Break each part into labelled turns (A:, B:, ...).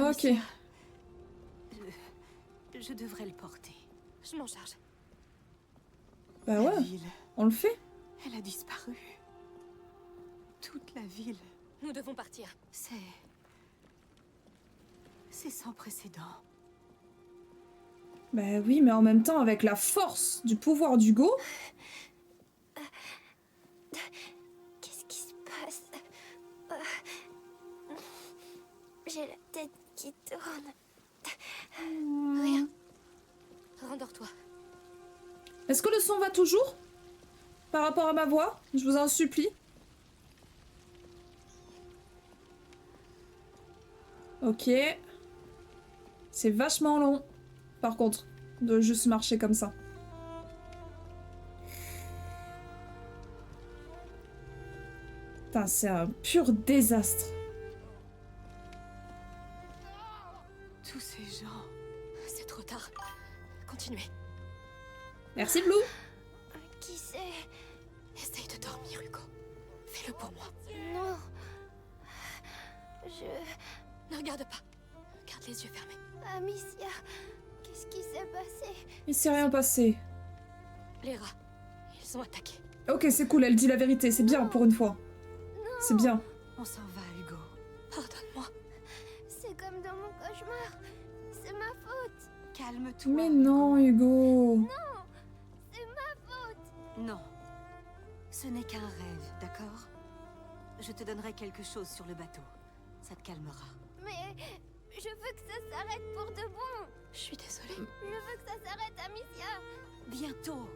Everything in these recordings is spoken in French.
A: Ok.
B: Amicia, je devrais le porter.
C: Je m'en charge.
A: Bah
B: La
A: ouais,
B: ville,
A: on le fait.
B: elle a disparu. Toute la ville.
C: Nous devons partir.
B: C'est sans précédent.
A: Bah oui, mais en même temps, avec la force du pouvoir d'Hugo...
D: Qu'est-ce qui se passe? J'ai la tête qui tourne.
C: Rien. Rendors-toi.
A: Est-ce que le son va toujours? Par rapport à ma voix? Je vous en supplie. Ok. C'est vachement long, par contre, de juste marcher comme ça. Putain, c'est un pur désastre.
B: Tous ces gens.
C: C'est trop tard. Continuez.
A: Merci, Blue.
D: Qui c'est?
C: Essaye de dormir, Hugo. Fais-le pour moi.
D: Non.
C: Ne regarde pas. Garde les yeux fermés.
D: Amicia, qu'est-ce qui s'est passé?
A: Il s'est rien passé.
C: Les rats. Ils ont attaqué.
A: Ok, c'est cool, elle dit la vérité, c'est bien pour une fois. C'est bien.
B: On s'en va, Hugo.
C: Pardonne-moi.
D: C'est comme dans mon cauchemar. C'est ma faute.
B: Calme-toi.
A: Mais non, Hugo.
D: C'est ma faute.
B: Non. Ce n'est qu'un rêve, d'accord? Je te donnerai quelque chose sur le bateau. Ça te calmera.
D: Mais je veux que ça s'arrête pour de bon.
C: Je suis désolée.
D: Je veux que ça s'arrête, Amicia.
B: Bientôt.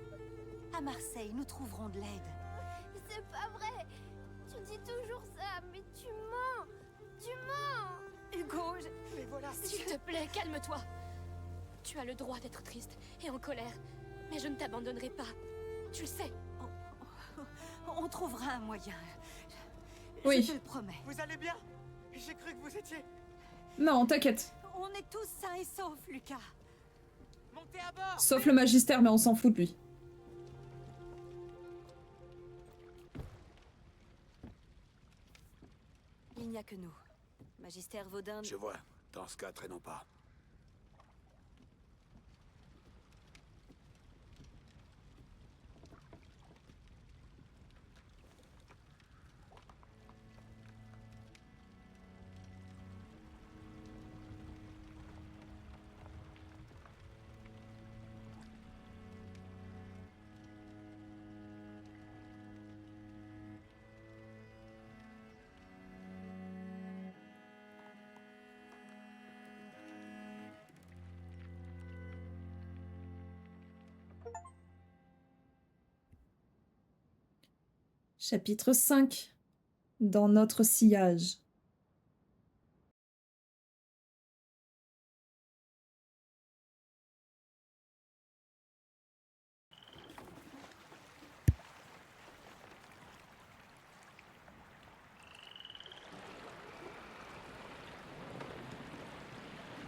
B: À Marseille, nous trouverons de l'aide.
D: C'est pas vrai. Tu dis toujours ça, mais tu mens. Tu mens.
B: Hugo,
C: Mais voilà. S'il te plaît, calme-toi. Tu as le droit d'être triste et en colère. Mais je ne t'abandonnerai pas. Tu le sais.
B: on trouvera un moyen.
A: Oui.
B: Je te le promets.
E: Vous allez bien? J'ai cru que vous étiez...
A: Non, t'inquiète.
B: On est tous sains et saufs, Lucas.
E: Montez à bord!
A: Sauf le magistère, mais on s'en fout de lui.
B: Il n'y a que nous. Magistère Vaudin...
F: Je vois. Dans ce cas, traînons pas.
A: Chapitre 5. Dans notre sillage.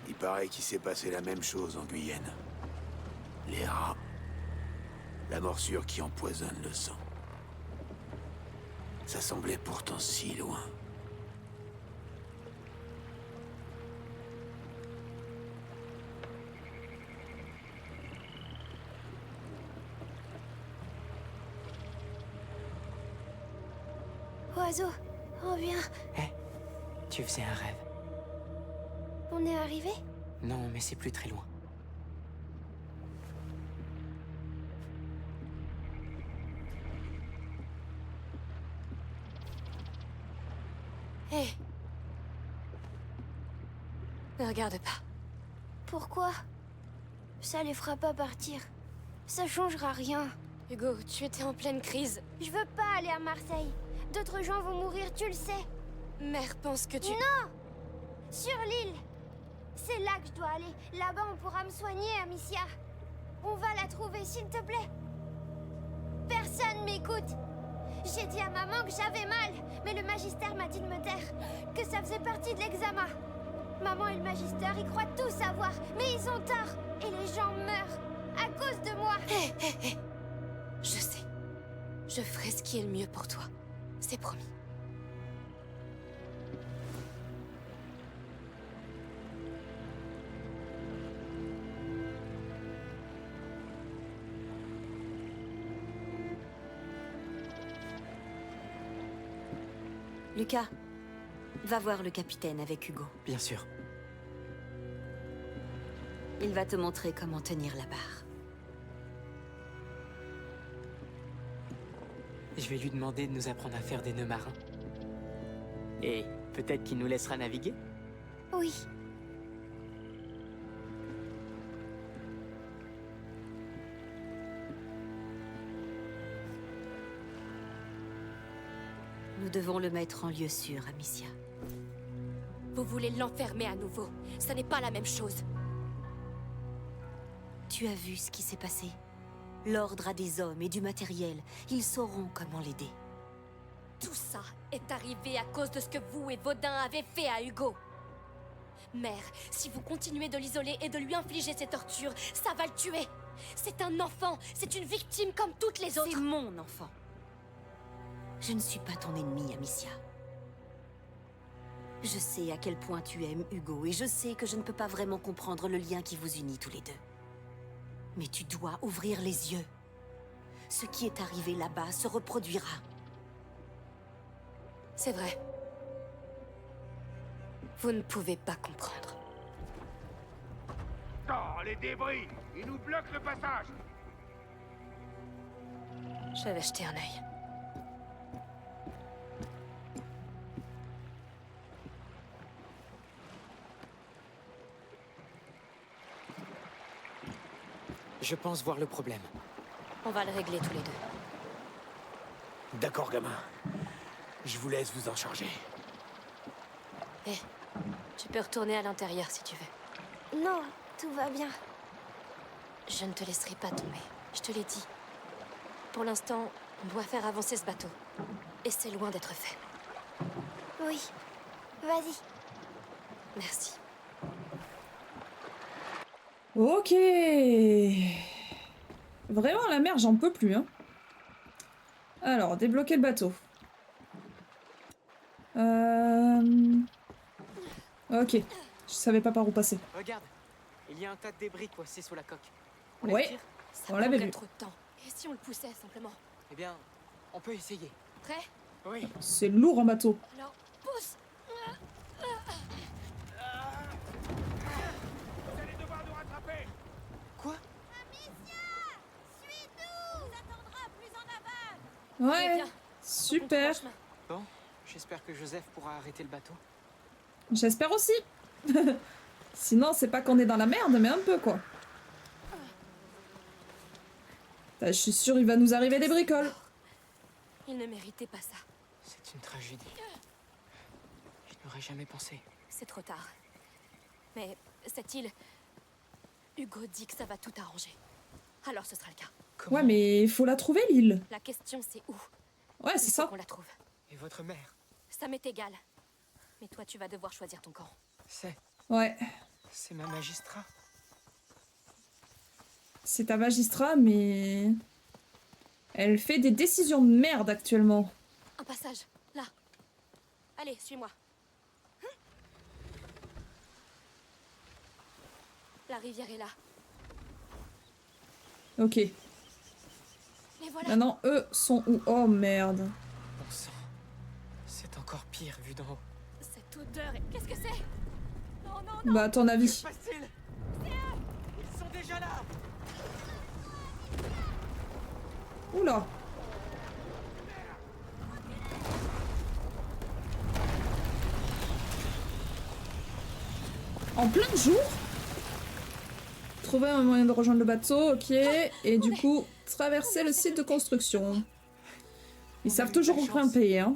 F: Il paraît qu'il s'est passé la même chose en Guyenne. Les rats. La morsure qui empoisonne le sang. Ça semblait pourtant si loin.
D: Oiseau, reviens.
G: Hé, tu faisais un rêve.
D: On est arrivé?
G: Non, mais c'est plus très loin.
C: Hé. Ne regarde pas.
D: Pourquoi? Ça les fera pas partir. Ça changera rien.
C: Hugo, tu étais en pleine crise.
D: Je veux pas aller à Marseille. D'autres gens vont mourir, tu le sais.
C: Mère pense que tu...
D: Non! Sur l'île! C'est là que je dois aller. Là-bas, on pourra me soigner, Amicia. On va la trouver, s'il te plaît. Personne m'écoute. J'ai dit à maman que j'avais mal, mais le magistère m'a dit de me taire, que ça faisait partie de l'examen. Maman et le magistère, ils croient tout savoir, mais ils ont tort. Et les gens meurent à cause de moi.
C: Hé, hé, hé. Je sais. Je ferai ce qui est le mieux pour toi. C'est promis.
B: Lucas, va voir le capitaine avec Hugo.
G: Bien sûr.
B: Il va te montrer comment tenir la barre.
G: Je vais lui demander de nous apprendre à faire des nœuds marins. Et peut-être qu'il nous laissera naviguer.
D: Oui.
B: Nous devons le mettre en lieu sûr, Amicia.
C: Vous voulez l'enfermer à nouveau. Ça n'est pas la même chose.
B: Tu as vu ce qui s'est passé? L'Ordre a des hommes et du matériel. Ils sauront comment l'aider.
C: Tout ça est arrivé à cause de ce que vous et Vaudin avez fait à Hugo. Mère, si vous continuez de l'isoler et de lui infliger ces tortures, ça va le tuer. C'est un enfant, c'est une victime comme toutes les autres.
B: C'est mon enfant. Je ne suis pas ton ennemi, Amicia. Je sais à quel point tu aimes Hugo et je sais que je ne peux pas vraiment comprendre le lien qui vous unit tous les deux. Mais tu dois ouvrir les yeux. Ce qui est arrivé là-bas se reproduira.
C: C'est vrai. Vous ne pouvez pas comprendre.
F: Oh, les débris! Ils nous bloquent le passage!
C: Je vais jeter un œil.
G: Je pense voir le problème.
C: On va le régler tous les deux.
F: D'accord, gamin. Je vous laisse vous en charger.
C: Eh, tu peux retourner à l'intérieur si tu veux.
D: Non, tout va bien.
C: Je ne te laisserai pas tomber. Je te l'ai dit. Pour l'instant, on doit faire avancer ce bateau. Et c'est loin d'être fait.
D: Oui. Vas-y.
C: Merci.
A: Ok. Vraiment, la mer, j'en peux plus, hein. Alors, débloquer le bateau. Ok. Je savais pas par où passer.
G: Regarde, il y a un tas de débris coincés sous la coque. On les
A: Ouais,
G: retire?
C: Ça
A: on l'avait
C: prendrait
A: vu.
C: trop de temps. Et si on le poussait simplement?
G: Eh bien, on peut essayer.
C: Prêt?
G: Oui.
A: C'est lourd en bateau.
C: Alors, pousse!
F: Vous allez devoir nous rattraper!
G: Quoi?
A: Ouais,
C: bien.
A: super.
C: On trouve un chemin.
G: Bon, j'espère que Joseph pourra arrêter le bateau.
A: J'espère aussi. Sinon, c'est pas qu'on est dans la merde, mais un peu, quoi. Je suis sûre il va nous arriver des bricoles.
C: Il ne méritait pas ça.
G: C'est une tragédie. Je n'aurais jamais pensé.
C: C'est trop tard. Mais cette île... Hugo dit que ça va tout arranger. Alors ce sera le cas.
G: Comment?
A: Ouais, mais il faut la trouver, l'île.
C: La question c'est où?
A: Ouais, c'est
C: Il faut
A: ça.
C: qu'on la trouve.
G: Et votre mère?
C: Ça m'est égal. Mais toi tu vas devoir choisir ton camp.
A: Ouais.
G: C'est ma magistrat.
A: C'est ta magistrat, mais... Elle fait des décisions de merde actuellement.
C: Un passage, là. Allez, suis-moi. La rivière est là.
A: Ok.
C: Les voilà.
A: Maintenant, eux sont où? Oh, merde.
G: Bon sang. C'est encore pire vu d'en haut.
C: Cette odeur, qu'est-ce que c'est? Non, non, non.
A: Bah, à ton
E: Que
A: avis.
E: se passe-t-il? Ils sont déjà là!
A: Oula. En plein jour? Trouver un moyen de rejoindre le bateau, ok. Et du coup, traverser le site de construction. Ils savent toujours où grimper, hein.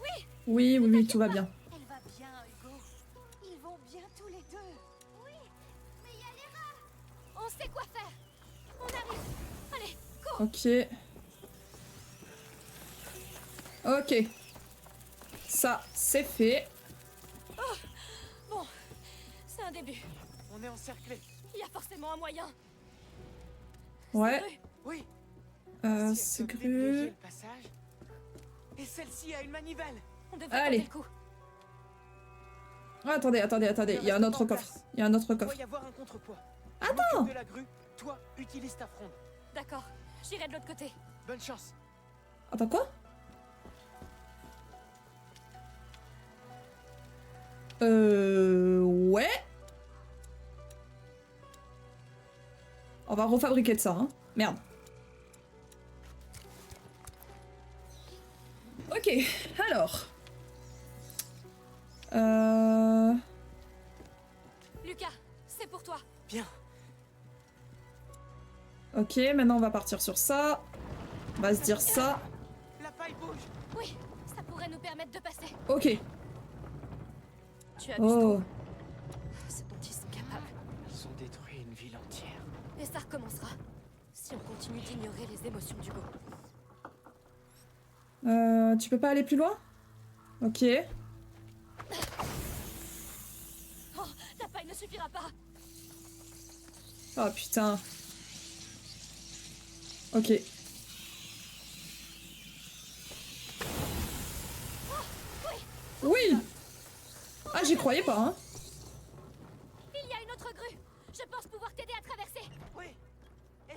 A: Oui, oui, oui, tout va bien.
D: Elle va bien, Hugo. Ils vont bien tous les deux. Oui, mais il y a les rats.
C: On sait quoi faire. On arrive. Allez, cours.
A: Ok. Ok. Ça, c'est fait.
C: Bon, c'est un début.
E: On est encerclés.
C: Il y a forcément un moyen.
A: Ouais.
C: Rue.
E: Oui.
A: C'est
E: Si elles peuvent déblayer
A: cru.
E: le passage. Et celle-ci a une manivelle.
C: On devrait
A: Allez.
C: tenter le coup.
A: Ah, attendez, attendez, attendez. Il y a un autre coffre. Il y a un autre
E: Il doit
A: coffre.
E: y avoir un contrepoids.
A: Attends.
E: De la grue. Toi, utilise ta fronde.
C: D'accord, j'irai de l'autre côté.
E: Bonne chance.
A: Attends, quoi? Ouais. On va refabriquer de ça, hein. Merde. Ok, alors.
C: Lucas, c'est pour toi.
E: Bien.
A: Ok, maintenant on va partir sur ça. On va se dire ça.
E: La paille bouge.
C: Oui, ça pourrait nous permettre de passer.
A: Ok.
C: Tu as
A: Oh.
C: ce dont ils sont capables.
G: Ils ont détruit une ville entière.
C: Et ça recommencera. Si on continue d'ignorer les émotions d'Hugo.
A: Tu peux pas aller plus loin? Ok.
C: Oh, la paille ne suffira pas.
A: Oh putain. Ok. Oui. Ah, j'y croyais pas, hein.
C: Il y a une autre grue. Je pense pouvoir t'aider à traverser.
E: Oui.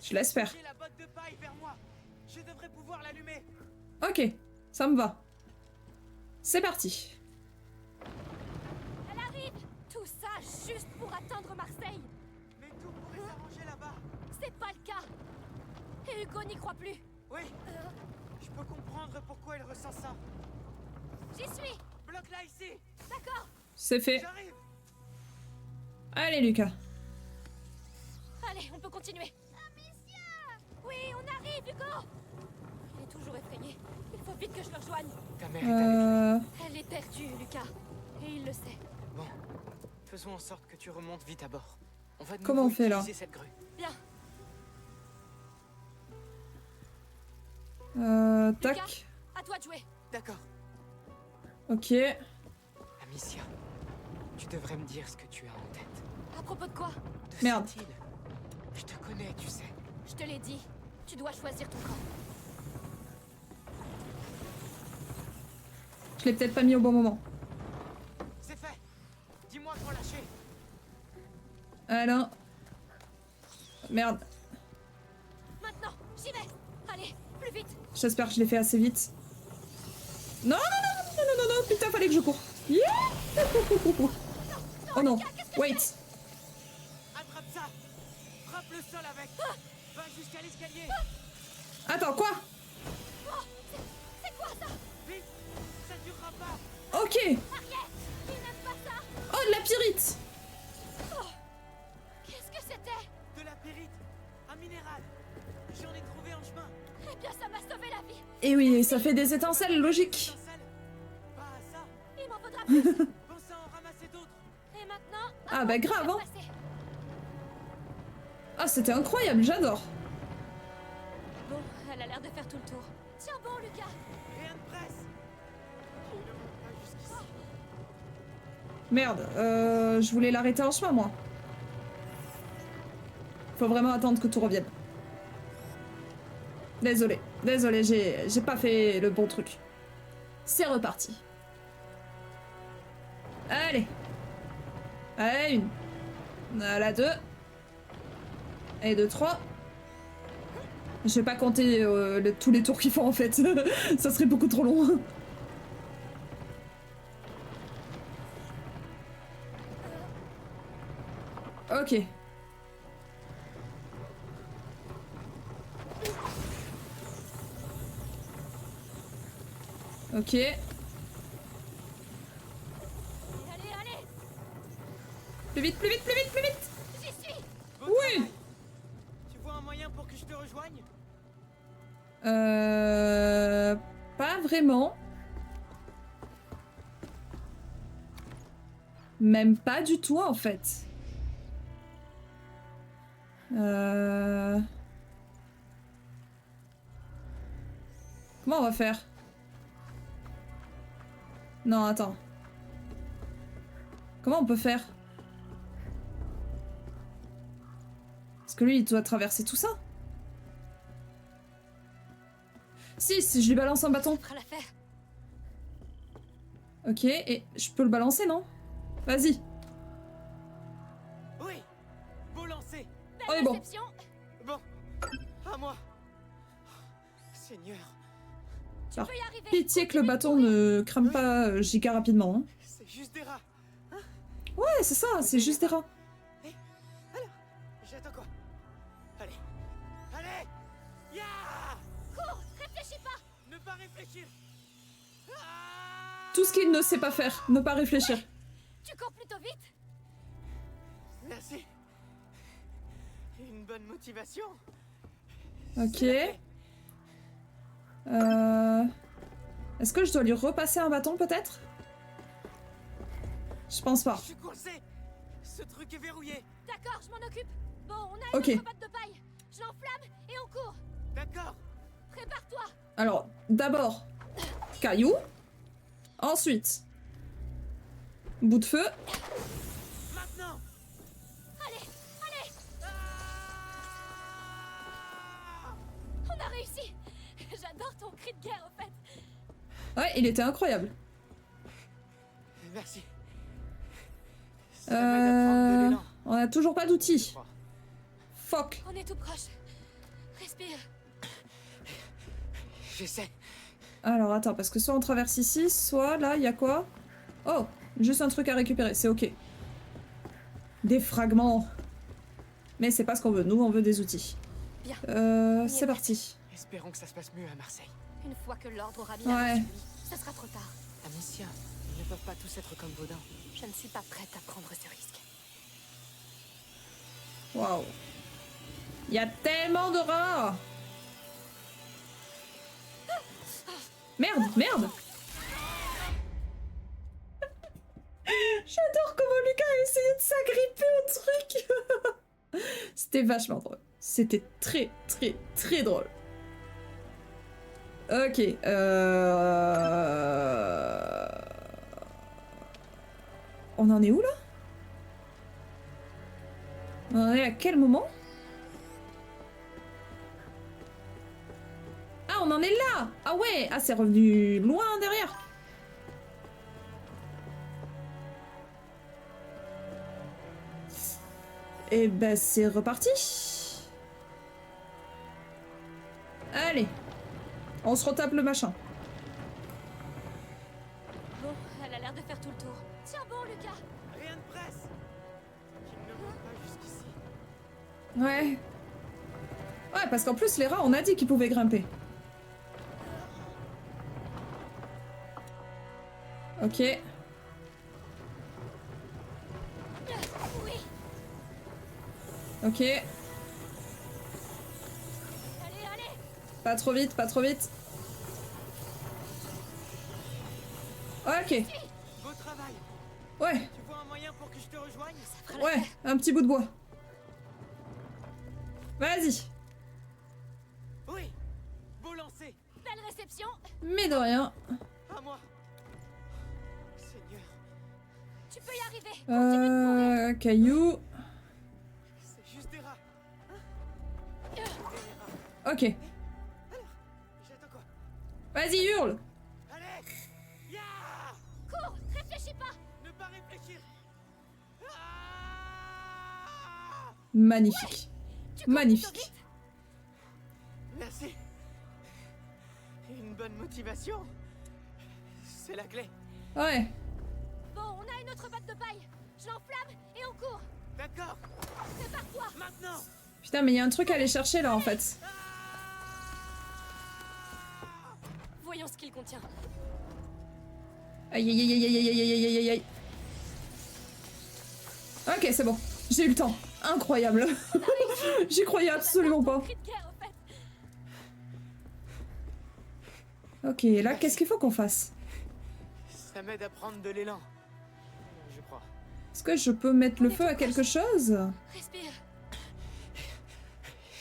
A: Je laisse faire.
E: J'ai la botte de paille vers moi. Je devrais pouvoir l'allumer.
A: Ok, ça me va. C'est parti.
C: Elle arrive. Tout ça juste pour atteindre Marseille.
E: Mais tout pourrait s'arranger là-bas.
C: C'est pas le cas. Et Hugo n'y croit plus.
E: Oui. Je peux comprendre pourquoi il ressent ça.
C: J'y suis.
E: Bloque-la ici.
C: D'accord.
A: C'est fait.
E: J'arrive.
A: Allez, Lucas.
C: Allez, on peut continuer. Oui, on arrive, Hugo. Il est toujours effrayé. Il faut vite que je le rejoigne.
G: Ta mère est avec
C: Elle est perdue, Lucas. Et il le sait.
G: nous. Bon, faisons en sorte que tu remontes vite à bord. On va de
A: Comment
G: nouveau
A: on fait, là?
G: utiliser cette grue.
C: Bien.
A: Tac.
C: À toi de jouer.
E: D'accord.
A: Ok.
G: Amicia, tu devrais me dire ce que tu as en tête.
C: À propos de quoi?
G: De
A: Merde.
G: cette île. Je te connais, tu sais.
C: Je te l'ai dit. Tu dois choisir ton camp.
A: Je l'ai peut-être pas mis au bon moment.
E: C'est fait. Dis-moi quand lâcher.
A: Alors. Merde.
C: Maintenant, j'y vais. Allez, plus vite.
A: J'espère que je l'ai fait assez vite. Non, non, non, non, non, non, non, putain, fallait que je cours. Yeah. Oh non, wait.
E: Attrape ça. Frappe le sol avec. Va jusqu'à l'escalier.
A: Attends, quoi?
C: C'est quoi ça?
E: Vite. Ça durera pas.
A: Ok.
C: Ariel, il n'aime pas ça.
A: Oh, de la pyrite.
C: Qu'est-ce que c'était?
E: De la pyrite. Un minéral. J'en ai trouvé en chemin.
C: Eh bien, ça m'a sauvé la vie.
A: Et oui, ça fait des étincelles, logique.
E: Étincelle. Pas à ça.
C: Il m'en faudra plus.
E: Pense à en ramasser d'autres.
C: Et maintenant...
A: Ah bah grave, hein.
C: passer.
A: Ah, c'était incroyable, j'adore.
C: Bon, elle a l'air de faire tout le tour. Tiens bon, Lucas.
E: Rien de presse. Il ne monte pas jusqu'ici.
A: Merde, je voulais l'arrêter en chemin, moi. Faut vraiment attendre que tout revienne. Désolé, désolé, j'ai pas fait le bon truc. C'est reparti. Allez. Allez, une. À la 2. Et 2, 3. Je vais pas compter tous les tours qu'ils font en fait. Ça serait beaucoup trop long. Ok. Ok.
C: Allez, allez.
A: Plus vite, plus vite, plus vite, plus vite.
C: J'y suis.
E: Bon
A: Oui.
E: travail. Tu vois un moyen pour que je te rejoigne?
A: Pas vraiment. Même pas du tout en fait. Comment on va faire? Non, attends. Comment on peut faire? Parce que lui, il doit traverser tout ça. Si je lui balance un bâton.
C: On fera l'affaire.
A: Ok, et je peux le balancer, non? Vas-y.
E: Oui. Beau lancer.
A: On est
C: Belle
A: bon.
C: réception.
E: Bon. À moi. Seigneur.
A: Alors,
C: Tu peux y arriver.
A: pitié que le bâton ne crame pas giga rapidement. Hein.
E: C'est juste des rats. Hein?
A: Ouais, c'est ça, c'est juste des rats.
E: Alors, j'attends quoi? Allez, allez! Ya!
C: Cours, réfléchis pas.
E: Ne pas réfléchir! Ah!
A: Tout ce qu'il ne sait pas faire, ne pas réfléchir.
C: Tu cours plutôt vite.
E: Merci. Une bonne motivation.
A: Ok. Est-ce que je dois lui repasser un bâton peut-être? Je pense pas.
E: Je suis coincé. Ce truc est verrouillé.
C: D'accord, je m'en occupe. Bon, on a
A: Ok.
C: une autre botte de paille. Je l'enflamme et on court.
E: D'accord.
C: Prépare-toi.
A: Alors, d'abord, caillou. Ensuite, bout de feu.
E: Maintenant.
C: Allez, allez,
E: Ah!
C: on a réussi. J'adore ton cri de guerre, en fait.
A: Ouais, il était incroyable.
E: Merci. Ça m'aide à prendre de l'élan,
A: On a toujours pas
E: je
A: d'outils.
E: crois.
A: Fuck.
C: On est tout proche. Respire.
E: J'essaie.
A: Alors attends, parce que soit on traverse ici, soit là, il y a quoi? Oh, juste un truc à récupérer, c'est ok. Des fragments. Mais c'est pas ce qu'on veut, nous on veut des outils.
C: Bien.
A: C'est parti.
G: Espérons que ça se passe mieux à Marseille.
C: Une fois que l'ordre aura mis
A: Ouais.
C: la main sur lui, ça sera trop tard.
G: Amicia, ils ne peuvent pas tous être comme Vaudin.
C: Je ne suis pas prête à prendre ce risque.
A: Waouh. Il y a tellement de rats. Merde, merde. J'adore comment Lucas a essayé de s'agripper au truc. C'était vachement drôle. C'était très, très, très drôle. Ok. On en est où là? On en est à quel moment? Ah, on en est là! Ah ouais! Ah, c'est revenu loin derrière! Et ben, c'est reparti! Allez! On se retape le machin.
C: Bon, elle a l'air de faire tout le tour. Tiens bon, Lucas.
E: Rien de presse. Qu'il ne monte pas jusqu'ici.
A: Ouais. Ouais, parce qu'en plus, les rats, on a dit qu'ils pouvaient grimper. Ok.
C: Oui.
A: Ok.
C: Allez, allez.
A: Pas trop vite, pas trop vite. Ok.
E: Beau travail.
A: Ouais,
E: Tu vois un moyen pour que je te rejoigne?
A: ouais, un petit bout de bois. Vas-y.
E: Oui. Beau lancer.
C: Belle réception.
A: Mais de rien.
E: À moi. Seigneur,
C: Tu peux y arriver. Continue de courir.
A: Caillou.
E: c'est juste des rats.
A: Ok.
E: J'attends quoi?
A: Vas-y, hurle.
E: Allez. Ya!
C: Cours, réfléchis pas.
E: Ne pas réfléchir. Ah!
A: Magnifique.
C: Tu cours
A: Magnifique.
C: plutôt vite.
E: Merci. Une bonne motivation. C'est la clé.
A: Ouais.
C: Bon, on a une autre botte de paille. Je l'enflamme et on court.
E: D'accord.
C: Prépare-toi.
E: Maintenant.
A: Putain, mais il y a un truc à aller chercher là en fait.
C: Voyons ce qu'il contient.
A: Aïe aïe aïe aïe aïe aïe aïe aïe aïe aïe. Ok, c'est bon. J'ai eu le temps. Incroyable. J'y croyais absolument pas.
C: Cri de guerre, au fait.
A: Ok, là, qu'est-ce qu'il faut qu'on fasse?
E: Ça m'aide à prendre de l'élan. Je crois.
A: Est-ce que je peux mettre le feu à quelque chose?
C: Respire.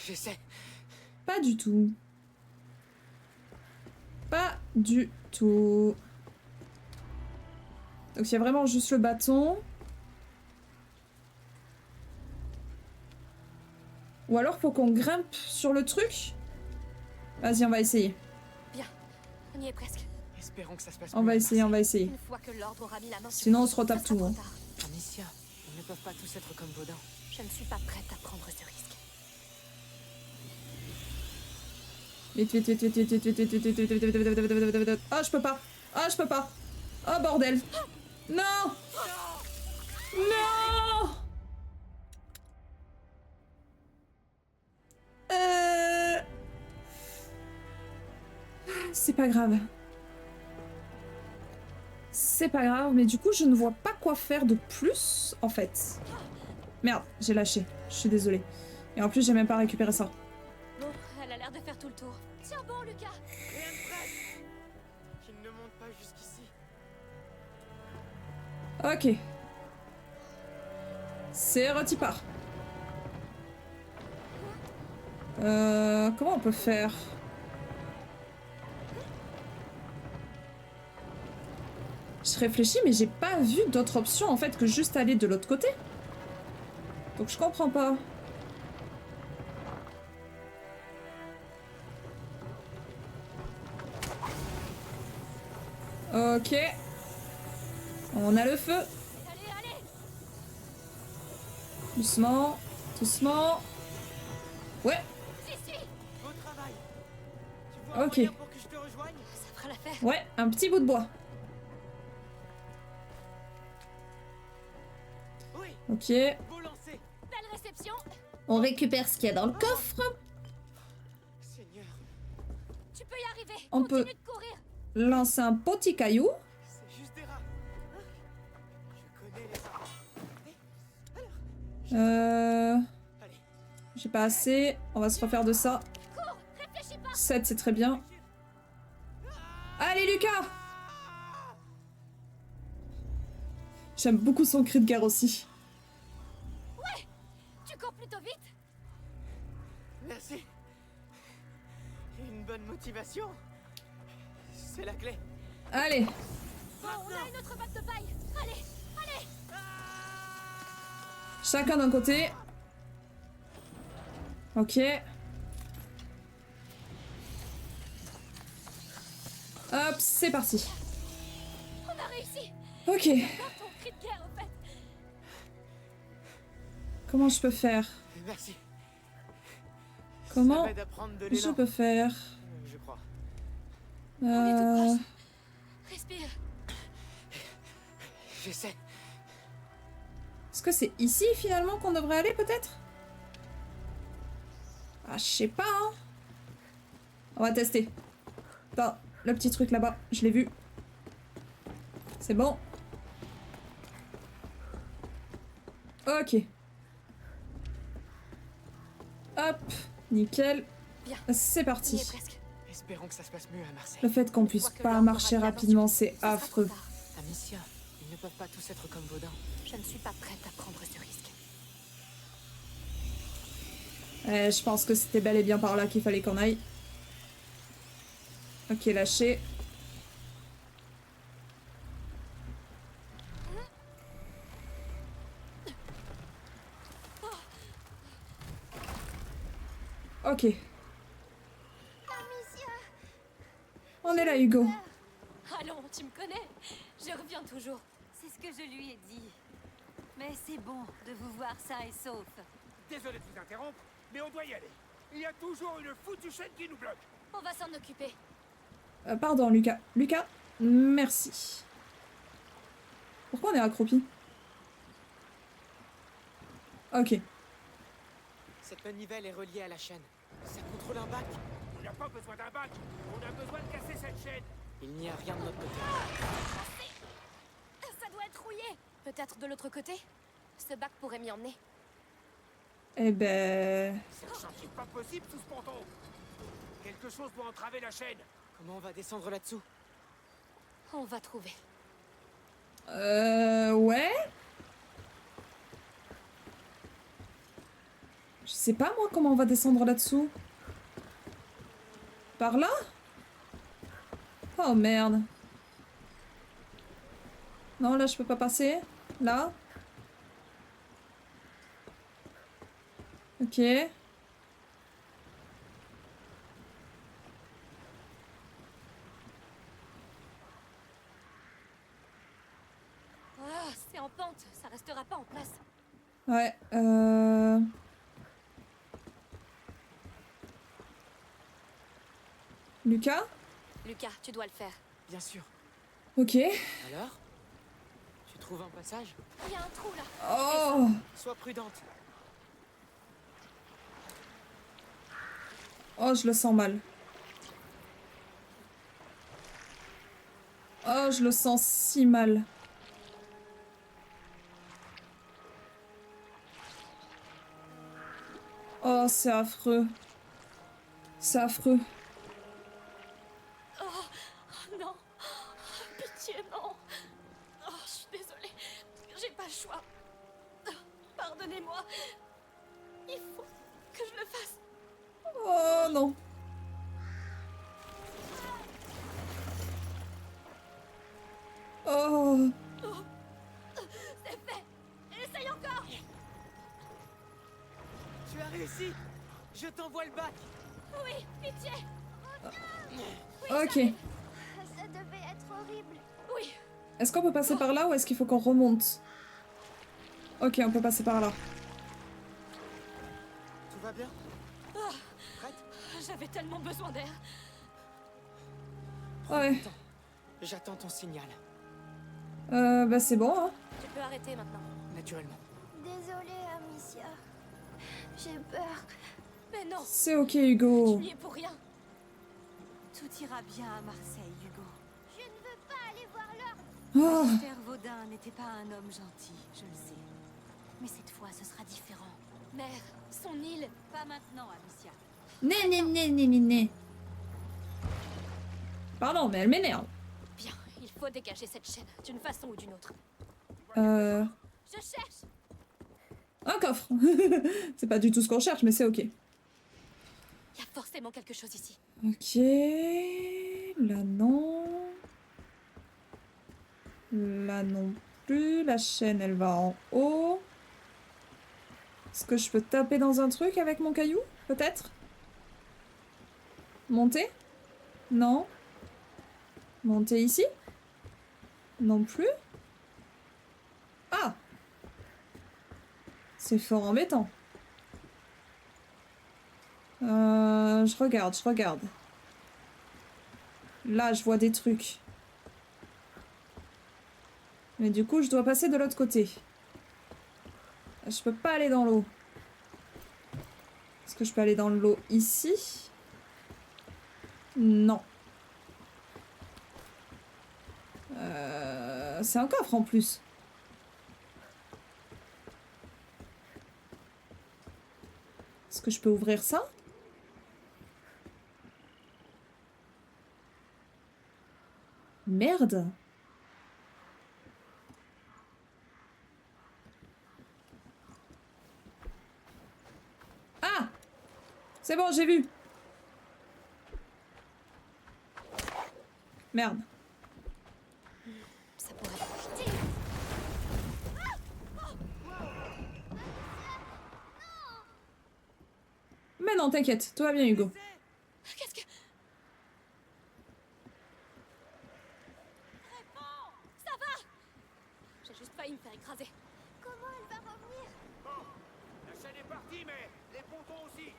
E: J'essaie.
A: Pas du tout. Pas du tout. Donc il y a vraiment juste le bâton. Ou alors faut qu'on grimpe sur le truc? Vas-y, on va essayer.
C: Bien. On y est presque.
G: Espérons que ça se passe
A: On
G: mieux
A: va
G: à
A: essayer, on
G: Marseille.
A: va essayer.
C: Une fois que l'ordre aura mis la main sur
A: Sinon, on
C: lui,
A: se retape
C: ça sera
A: tout, hein.
C: trop tard.
G: Amicia, ils ne peuvent pas tous être comme Vaudin.
C: Je ne suis pas prête à prendre ce risque.
A: Vite, vite, vite, vite, vite, vite, vite, vite, vite, vite, vite, vite, vite, vite, vite, vite, vite. Ah, je peux pas. Ah, je peux pas. Oh, bordel. Non. Non. C'est pas grave. C'est pas grave, mais du coup, je ne vois pas quoi faire de plus, en fait. Merde, j'ai lâché. Je suis désolée. Et en plus, j'ai même pas récupéré ça.
C: Bon, elle a l'air de faire tout le tour. Tiens bon, Lucas.
E: Rien de presse. Qu'il ne monte pas jusqu'ici.
A: Ok. C'est retipart. Comment on peut faire? Je réfléchis, mais j'ai pas vu d'autre option en fait que juste aller de l'autre côté. Donc je comprends pas. Ok. On a le feu.
C: Allez, allez.
A: Doucement. Doucement. Ouais.
C: J'y suis.
E: Beau travail. Tu vois un
A: Ok.
E: moyen pour que je te rejoigne?
C: Ça fera l'affaire.
A: Ouais, un petit bout de bois.
E: Oui,
A: Ok.
E: beau lancer.
C: Belle réception.
A: On récupère ce qu'il y a dans le coffre.
E: Seigneur,
C: Tu peux y arriver.
A: On
C: Continue
A: peut-
C: de courir.
A: Lancer un petit caillou.
E: c'est juste des rats. Je connais les rats. Allez,
A: J'ai pas assez. On va se refaire de ça.
C: Cours. Réfléchis pas.
A: 7, c'est très bien. Allez, Lucas! J'aime beaucoup son cri de guerre aussi.
C: Tu cours plutôt vite.
E: merci. Une bonne motivation. C'est la clé.
A: Allez.
C: Bon, on a une autre batte de paille. Allez, allez.
A: Chacun d'un côté. Ok. Hop, c'est parti.
C: On a réussi.
A: Ok.
C: Pas ton cri de guerre, en fait.
A: Comment je peux faire?
E: Merci.
A: Comment
E: Ça m'aide à prendre de
A: je
E: l'élan,
A: peux faire?
E: je crois.
C: On est tout
A: Euh...
C: proche. Respire.
E: J'essaie.
A: Est-ce que c'est ici finalement qu'on devrait aller peut-être? Ah, je sais pas, hein. On va tester. Attends, le petit truc là-bas, je l'ai vu. C'est bon. Ok. Hop, nickel.
C: Bien.
A: C'est
C: On y est
A: parti.
C: presque.
E: Espérons que ça se passe mieux à Marseille.
A: Le fait qu'on puisse
C: Vois que
A: pas
C: l'ordre
A: marcher
C: aura bien
A: rapidement,
C: attention.
A: c'est
C: Ce sera trop
A: affreux.
C: tard.
E: Amicia, ils ne peuvent pas tous être comme Vaudin.
C: Je ne suis pas prête à prendre ce risque.
A: Je pense que c'était bel et bien par là qu'il fallait qu'on aille. Ok, lâché. Ok,
D: Amicia,
A: on est là, Hugo.
C: Allons, tu me connais. Je reviens toujours.
B: C'est ce que je lui ai dit. Mais c'est bon de vous voir sain et sauf.
F: Désolé de vous interrompre, mais on doit y aller. Il y a toujours une foutue chaîne qui nous bloque.
C: On va s'en occuper.
A: Pardon, Lucas. Lucas, merci. Pourquoi on est accroupi? Ok.
E: Cette manivelle est reliée à la chaîne. Ça contrôle un bac.
F: On n'a pas besoin d'un bac, on a besoin de casser cette chaîne.
E: Il n'y a rien de notre côté.
C: Ça doit être rouillé. Peut-être de l'autre côté. Ce bac pourrait m'y emmener.
A: Eh ben...
F: C'est un chantier pas possible sous ce ponton. Quelque chose doit entraver la chaîne.
E: Comment on va descendre là-dessous?
C: On va trouver.
A: Ouais. Je sais pas moi comment on va descendre là-dessous. Par là? Oh merde. Non, là je peux pas passer. Là. Ok.
C: Ah, c'est en pente. Ça restera pas en place.
A: Ouais, Lucas?
C: Lucas, tu dois le faire.
E: Bien sûr.
A: Ok.
E: Alors? Tu
G: Tu trouves un passage?
C: Il y a un trou là.
A: Oh!
G: Sois prudente.
A: Oh, je le sens mal. Oh, je le sens si mal. Oh, c'est affreux. C'est affreux.
C: Oh non. Pitié, non. Oh, je suis désolée. J'ai pas le choix. Pardonnez-moi. Il faut que je le fasse.
A: Oh non. Oh.
C: C'est fait. Essaye encore.
E: Tu as réussi. Je t'envoie le bac.
C: Oui, pitié.
A: Ok.
D: Ça devait être horrible.
C: Oui.
A: Est-ce qu'on peut passer par là ou est-ce qu'il faut qu'on remonte? Ok, on peut passer par là.
E: Tout va bien? Prête?
C: J'avais tellement besoin d'air.
A: Ouais.
G: J'attends ton signal.
A: Bah c'est bon, hein.
C: Tu peux arrêter maintenant.
G: Naturellement.
D: Désolée, Amicia. J'ai peur.
C: Mais non,
A: C'est ok,
C: tu
A: Hugo.
C: n'y es pour rien.
B: Tout ira bien à Marseille, Hugo.
D: Je ne veux pas aller voir l'ordre.
A: Oh.
B: Magister Vaudin n'était pas un homme gentil, je le sais. Mais cette fois, ce sera différent.
C: Mère, son île.
B: Pas maintenant, Amicia.
A: Né, né, né, né, né, né. Pardon, mais elle m'énerve.
C: Bien, il faut dégager cette chaîne d'une façon ou d'une autre. Je cherche.
A: Un coffre. C'est pas du tout ce qu'on cherche, mais c'est ok.
C: Il y a forcément quelque chose ici.
A: Ok. Là, non. Là non plus. La chaîne, elle va en haut. Est-ce que je peux taper dans un truc avec mon caillou? Peut-être? Monter? Non. Monter ici? Non plus. Ah! C'est fort embêtant. Je regarde, je regarde. Là, je vois des trucs. Mais du coup, je dois passer de l'autre côté. Je peux pas aller dans l'eau. Est-ce que je peux aller dans l'eau ici? Non. C'est un coffre en plus. Est-ce que je peux ouvrir ça? Merde. Ah! C'est bon, j'ai vu. Merde.
C: Ça pourrait.
A: Mais non, t'inquiète, tout va bien, Hugo.
C: Qu'est-ce que. Réponds! Ça va! J'ai juste failli me faire écraser.
D: Comment elle va revenir?
F: Bon, la chaîne est partie, mais les pontons aussi.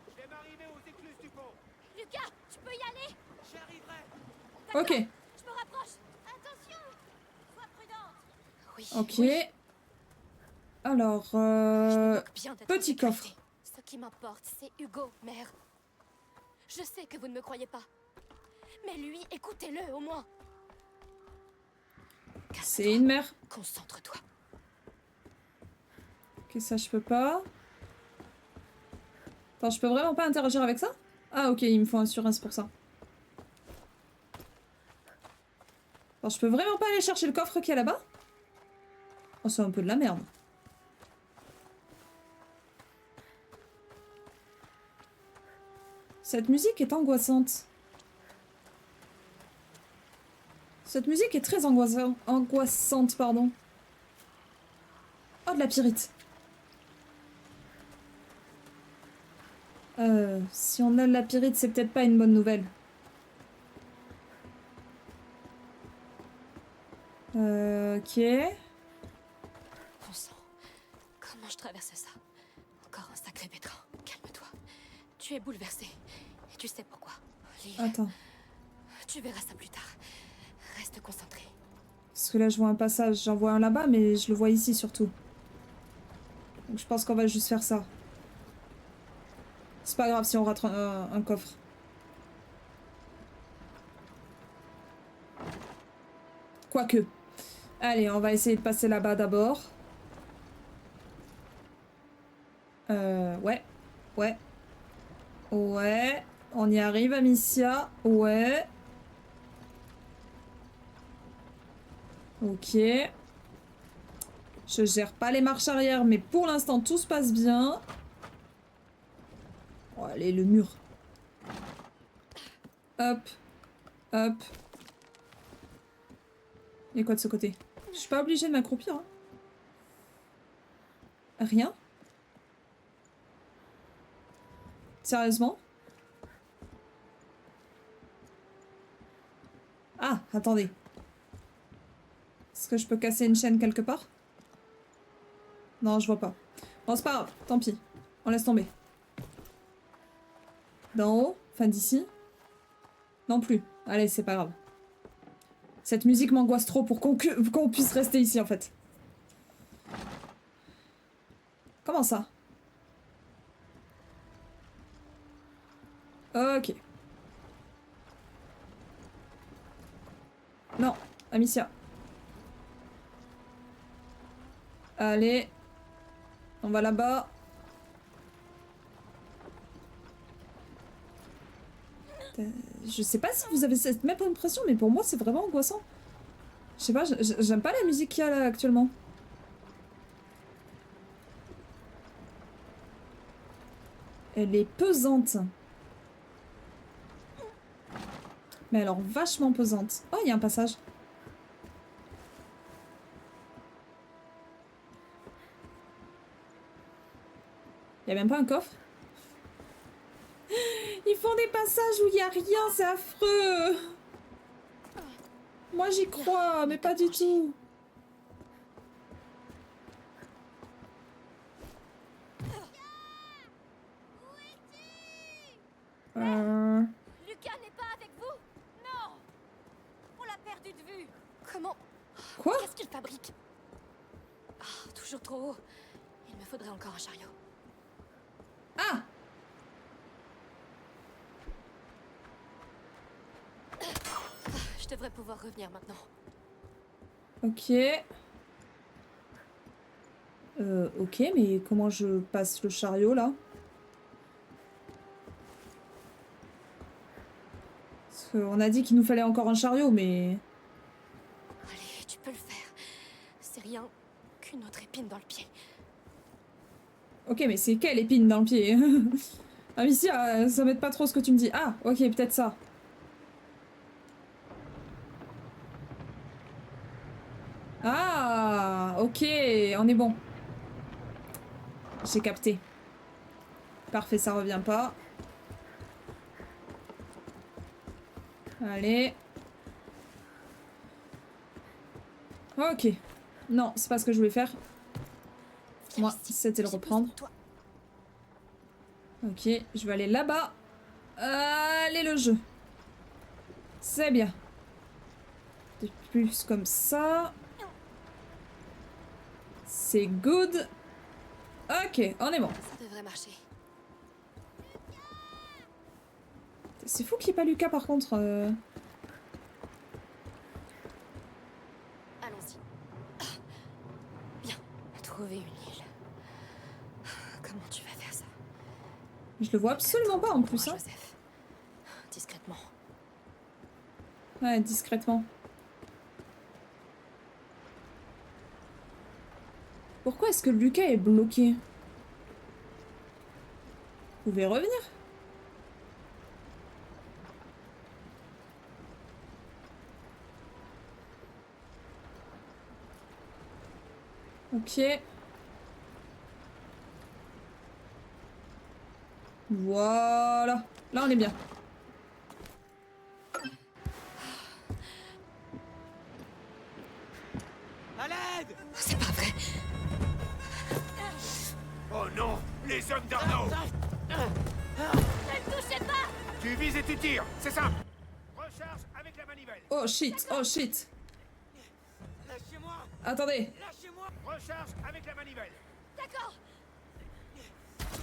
F: Je vais m'arriver aux écluses du pont.
C: Lucas, tu peux y aller?
E: J'y arriverai.
A: Ok,
C: Je me rapproche.
D: Attention! Sois prudente!
C: Oui.
A: ok.
C: oui.
A: Alors,
C: Je me moque bien d'être
A: petit
C: en sécurité.
A: coffre.
C: Ce qui m'importe, c'est Hugo, mère. Je sais que vous ne me croyez pas. Mais lui, écoutez-le au moins.
A: C'est une mère.
C: Concentre-toi.
A: Ok, ça je peux pas. Attends, je peux vraiment pas interagir avec ça? Ah ok, il me faut un sur-ins pour ça. Attends, je peux vraiment pas aller chercher le coffre qui est là-bas? Oh, c'est un peu de la merde. Cette musique est angoissante. Cette musique est très angoissante, pardon. Oh, de la pyrite. Si on a de la pyrite, c'est peut-être pas une bonne nouvelle. Ok.
C: Bon sang. Comment je traverse ça? Encore un sacré pétrin. Calme-toi. Tu es bouleversé. Et tu sais pourquoi. Lily,
A: Attends.
C: tu verras ça plus tard. Reste concentré.
A: Parce que là, je vois un passage. J'en vois un là-bas, mais je le vois ici surtout. Donc je pense qu'on va juste faire ça. C'est pas grave si on rate un coffre. Quoique. Allez, on va essayer de passer là-bas d'abord. Ouais. Ouais. Ouais. On y arrive, Amicia. Ouais. Ok. Je gère pas les marches arrière, mais pour l'instant, tout se passe bien. Oh, allez, le mur. Hop. Hop. Et quoi de ce côté? Je suis pas obligée de m'accroupir. Hein. Rien? Sérieusement? Ah, attendez. Est-ce que je peux casser une chaîne quelque part? Non, je vois pas. Bon, c'est pas grave, tant pis. On laisse tomber. D'en haut? Enfin, d'ici? Non plus. Allez, c'est pas grave. Cette musique m'angoisse trop pour qu'on puisse rester ici, en fait. Comment ça? Ok. Non, Amicia. Allez. On va là-bas. Je sais pas si vous avez cette même impression, mais pour moi, c'est vraiment angoissant. Je sais pas, j'aime pas la musique qu'il y a là actuellement. Elle est pesante. Mais alors vachement pesante. Oh, il y a un passage. Il y a même pas un coffre. Ils font des passages où il y a rien, c'est affreux. Moi j'y crois, mais pas du tout.
C: Lucas n'est pas avec vous? Non! On l'a perdu de vue. Comment?
A: Quoi?
C: Qu'est-ce qu'il fabrique? Ah, toujours trop haut. Il me faudrait encore un chariot.
A: Ah!
C: Je devrais pouvoir revenir maintenant.
A: Ok. Ok, mais comment je passe le chariot là? Parce qu'on a dit qu'il nous fallait encore un chariot, mais...
C: Allez, tu peux le faire. C'est rien qu'une autre épine dans le pied.
A: Ok, mais c'est quelle épine dans le pied? Amicia, ça m'aide pas trop ce que tu me dis. Ah, ok, peut-être ça. Ah, ok, on est bon. J'ai capté. Parfait, ça revient pas. Allez. Ok. Non, c'est pas ce que je voulais faire. Moi, c'était le reprendre. Ok, je vais aller là-bas. Allez, le jeu. C'est bien. De plus comme ça. C'est good. Ok, on est bon.
C: Ça devrait marcher.
A: C'est fou qu'il n'y ait pas Lucas par contre.
C: Allons-y. Bien. Trouver une île. Comment tu vas faire ça?
A: Je le vois absolument pas en plus. Hein.
C: Joseph. Discrètement.
A: Ouais, discrètement. Pourquoi est-ce que Lucas est bloqué? Vous pouvez revenir? Ok. Voilà. Là, on est bien.
E: À l'aide!
C: C'est pas vrai.
F: Oh non! Les hommes d'Arnaud!
C: Ne le touchez pas!
F: Tu vises et tu tires, c'est ça! Recharge avec la manivelle!
A: Oh shit, oh shit. Attendez.
E: Lâchez-moi. Recharge avec la manivelle.
C: D'accord.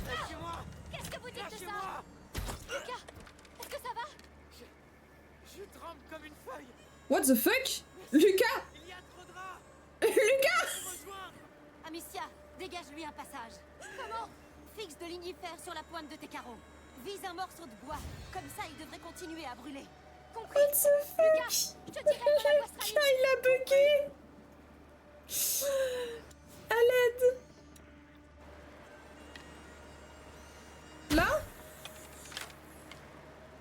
E: Lâchez-moi.
C: Qu'est-ce que vous dites de ça?
E: Lâchez-moi.
C: Lucas, est-ce que ça va?
E: Je tremble comme une feuille.
A: What the fuck? Lucas.
E: Il y a trop de rats.
A: Lucas.
E: Rejoindre.
B: Amicia, dégage-lui un passage.
C: Comment?
B: Fixe de ligifère sur la pointe de tes carreaux. Vise un morceau de bois. Comme ça, il devrait continuer à brûler.
C: Compris.
A: What the fuck?
C: Lucas, je te dirai quand la voie sera libre.
A: Il a bugué. À l'aide. Là?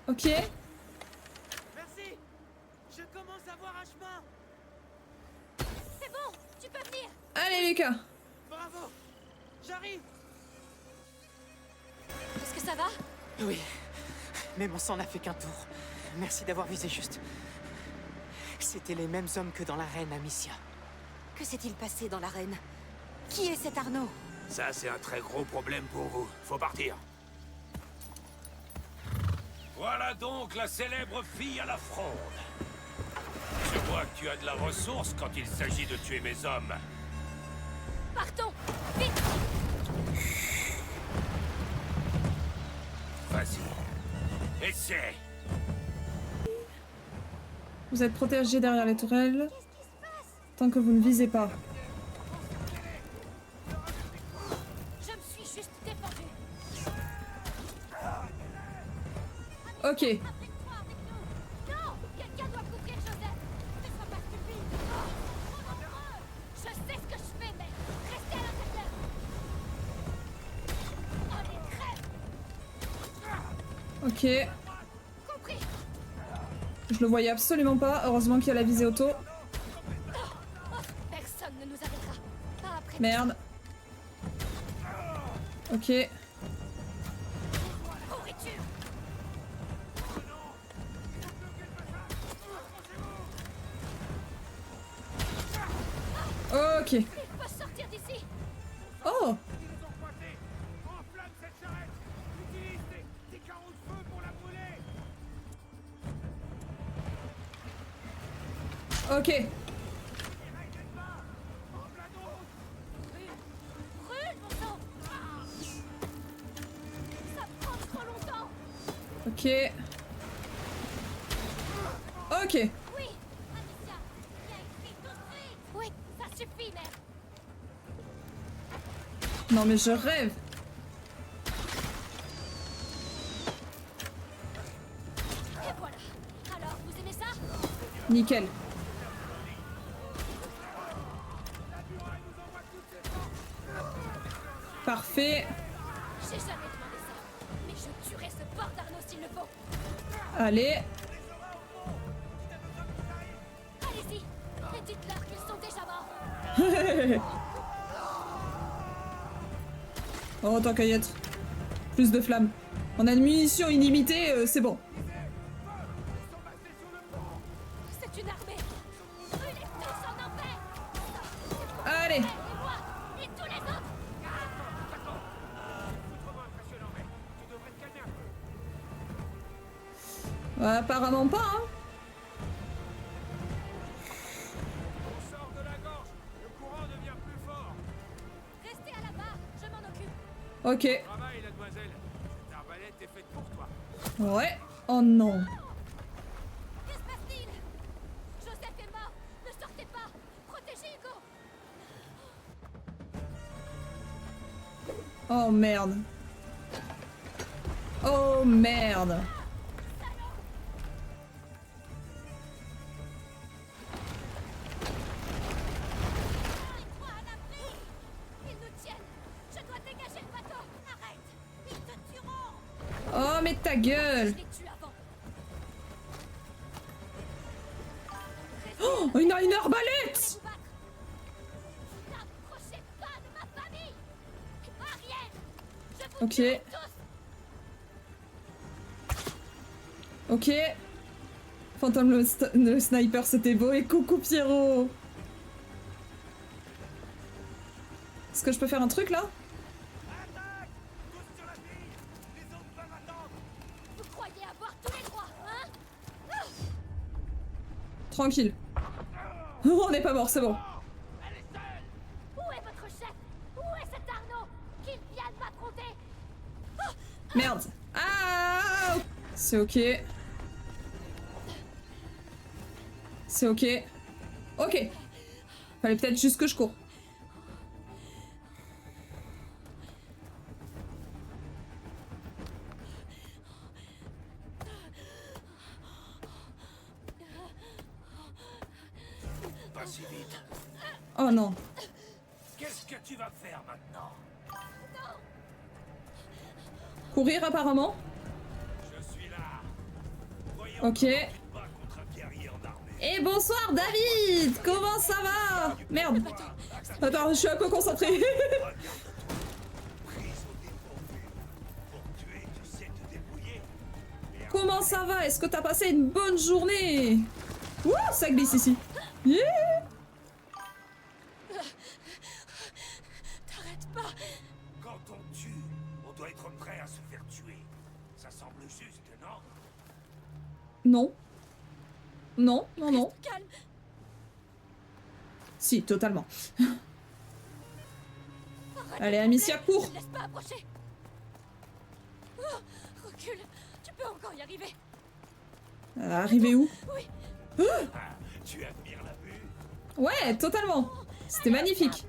A: Ok.
E: Merci. Je commence à voir un chemin.
C: C'est bon, tu peux venir.
A: Allez Lucas.
E: Bravo. J'arrive.
C: Est-ce que ça va?
G: Oui, mais mon sang n'a fait qu'un tour. Merci d'avoir visé juste. C'était les mêmes hommes que dans l'arène, Amicia.
B: Que s'est-il passé dans l'arène? Qui est cet Arnaud?
F: Ça, c'est un très gros problème pour vous. Faut partir.
H: Voilà donc la célèbre fille à la fronde. Je vois que tu as de la ressource quand il s'agit de tuer mes hommes.
C: Partons. Vite.
H: Vas-y. Essaie.
A: Vous êtes protégé derrière les tourelles. Tant que vous ne visez pas.
C: Je me suis juste défendue.
A: Ok.
C: Applique-toi avec nous. Non, quelqu'un doit couvrir Joseph. Ne sois pas stupide. Oh, trop nombreux. Je sais ce que je fais, mais restez à l'intérieur. Oh, les crèves.
A: Ok.
C: Compris.
A: Je le voyais absolument pas. Heureusement qu'il y a la visée auto.
C: Personne ne nous arrêtera. Pas après.
A: Merde. Ok.
C: Pourriture.
A: Ok.
C: Il faut sortir d'ici.
A: Oh.
E: Ils nous ont pointés. Enflamme cette charrette. Utilise des carreaux de feu pour la brûler.
A: Ok.
C: Brûle, mon sang. Ça prend trop longtemps.
A: Ok. Ok.
C: Oui, Amicia. Viens ici tout de suite. Oui, ça suffit, mère.
A: Non mais je rêve.
C: Et voilà. Alors, vous aimez ça?
A: Nickel. Parfait.
C: J'ai jamais demandé ça. Mais je tuerai ce porc d'Arnaud s'il le faut.
A: Allez.
C: Allez-y. Et dites-leur qu'ils sont déjà morts.
A: Oh, tant qu'à y être. Plus de flammes. On a une munition illimitée, c'est bon.
C: C'est une armée. Brûlez tous en enfer.
A: Allez.
C: Et moi. Et tous les autres.
E: Vraiment impressionnant, mais tu devrais te calmer un peu.
A: Apparemment pas, hein.
E: On sort de la gorge. Le courant devient plus fort.
C: Restez à la barre. Je m'en occupe.
A: Ok.
E: Travail, mademoiselle. Cette arbalète est faite pour toi.
A: Ouais. Oh non.
C: Que se passe-t-il? Joseph est mort. Ne sortez pas. Protégez Hugo.
A: Oh merde. Oh merde.
C: Ils croient à l'abri. Ils nous tiennent. Je dois dégager le bateau. Arrête. Ils te tueront.
A: Oh mais ta gueule.
C: Je les tue avant.
A: Oh, une arbalète.
C: Vous battre. N'approchez pas de ma famille. Ariel. Je vous
A: Ok.
C: tue tous.
A: Ok. Fantôme le sniper, c'était beau. Et coucou Pierrot. Est-ce que je peux faire un truc là?
E: Attaque! Tous sur la fille! Les autres peuvent attendre!
C: Vous croyez avoir tous les droits, hein?
A: Tranquille. On n'est pas mort, c'est bon.
E: Elle
A: Merde. Ah! C'est ok. C'est ok. Ok. Fallait peut-être juste que je cours.
H: Pas si vite.
A: Oh non.
H: Qu'est-ce que tu vas faire maintenant?
A: Courir apparemment.
H: Je suis là. Voyons
A: Ok.
H: comment tu te bats contre un guerrier en armée.
A: Et bonsoir David. Comment ça va? Merde. Attends, je suis un peu concentrée.
H: Prise au dépourvu. Pour tuer, tu sais te débrouiller.
A: Comment ça va? Est-ce que t'as passé une bonne journée? Ouh, ça glisse ici. Yeah.
C: T'arrêtes pas.
H: Quand on tue, on doit être prêt à se faire tuer. Ça semble juste, non?
A: Non. Non, non, non.
C: Reste calme.
A: Si, totalement.
C: Arrête
A: Allez,
C: de
A: Amicia,
C: trembler.
A: cours.
C: Ne laisse pas approcher. Oh, recule. Tu peux encore y arriver.
A: Arrivé où?
C: Oui.
H: Tu admires la vue?
A: Ouais, totalement. C'était magnifique.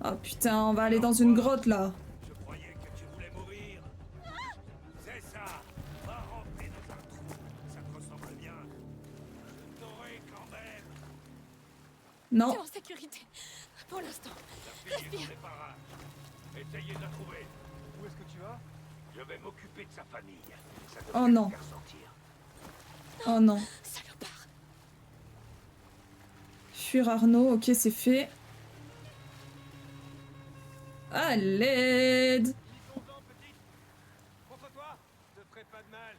A: Oh putain, on va aller dans une grotte là.
H: Je croyais que tu voulais mourir. C'est ça. Va ramper dans un trou. Ça te ressemble bien. Je t'aurai quand même.
A: Non.
C: T'es en sécurité. Pour l'instant.
H: La fille est dans les parages. Essayez de la trouver.
E: Où est-ce que tu vas?
H: Je vais m'occuper de sa famille. Ça
A: Oh
H: devrait
A: non.
H: la faire sortir.
A: Oh non.
C: Salopard.
A: Fuir Arnaud, ok, c'est fait. À l'aide.
E: Montre-toi. Je te ferai pas de mal.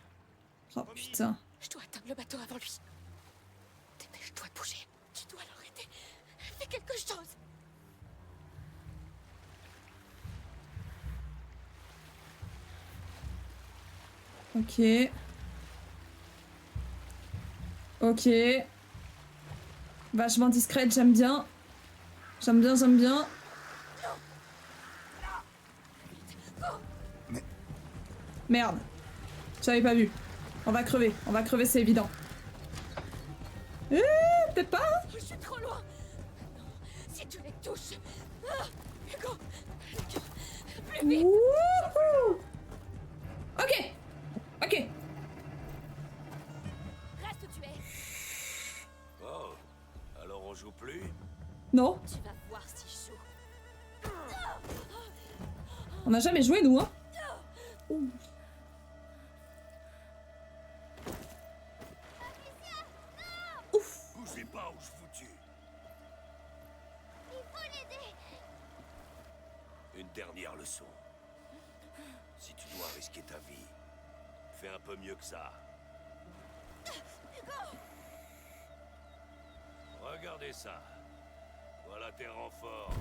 A: Oh putain.
C: Je dois atteindre le bateau avant lui. Dépêche-toi de bouger. Tu dois l'arrêter. Fais quelque chose.
A: Ok. Ok. Vachement discrète, j'aime bien. J'aime bien, j'aime bien. Merde. J'avais pas vu. On va crever, c'est évident. Peut-être pas, hein.
C: Je suis trop loin. Non, si tu les touches. Ah, Hugo. Plus vite.
A: Wouhou. Ok. Ok.
C: Reste où tu es.
H: Oh. Alors on joue plus?
A: Non,
C: Tu vas voir si je joue.
A: on n'a jamais joué, nous, hein. Ouh. Ouf.
H: Bougez pas ou je vous tue.
D: Il faut l'aider.
H: Une dernière leçon. Si tu dois risquer ta vie, fais un peu mieux que ça. Regardez ça. Voilà tes renforts.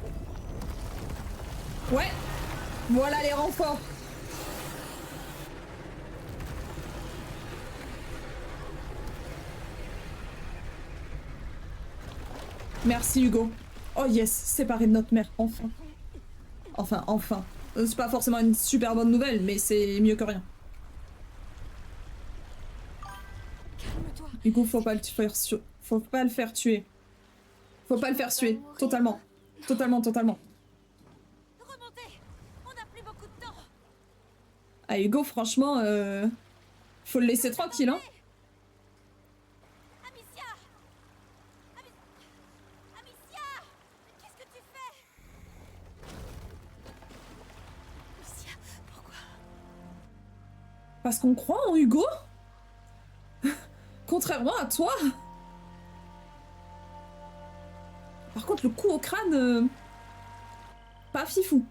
A: Ouais. Voilà les renforts. Merci Hugo. Oh yes, séparé de notre mère, enfin. Enfin. C'est pas forcément une super bonne nouvelle, mais c'est mieux que rien.
C: Calme-toi.
A: Hugo, faut pas le faire faut pas le faire tuer. Faut pas le faire tuer, totalement. Totalement.
C: Remontez. On n'a plus beaucoup de temps.
A: Ah Hugo, franchement, faut le laisser tranquille, hein.
C: Amicia. Amicia. Qu'est-ce que tu fais? Amicia, pourquoi?
A: Parce qu'on croit en Hugo. Contrairement à toi. Par contre, le coup au crâne... pas fifou.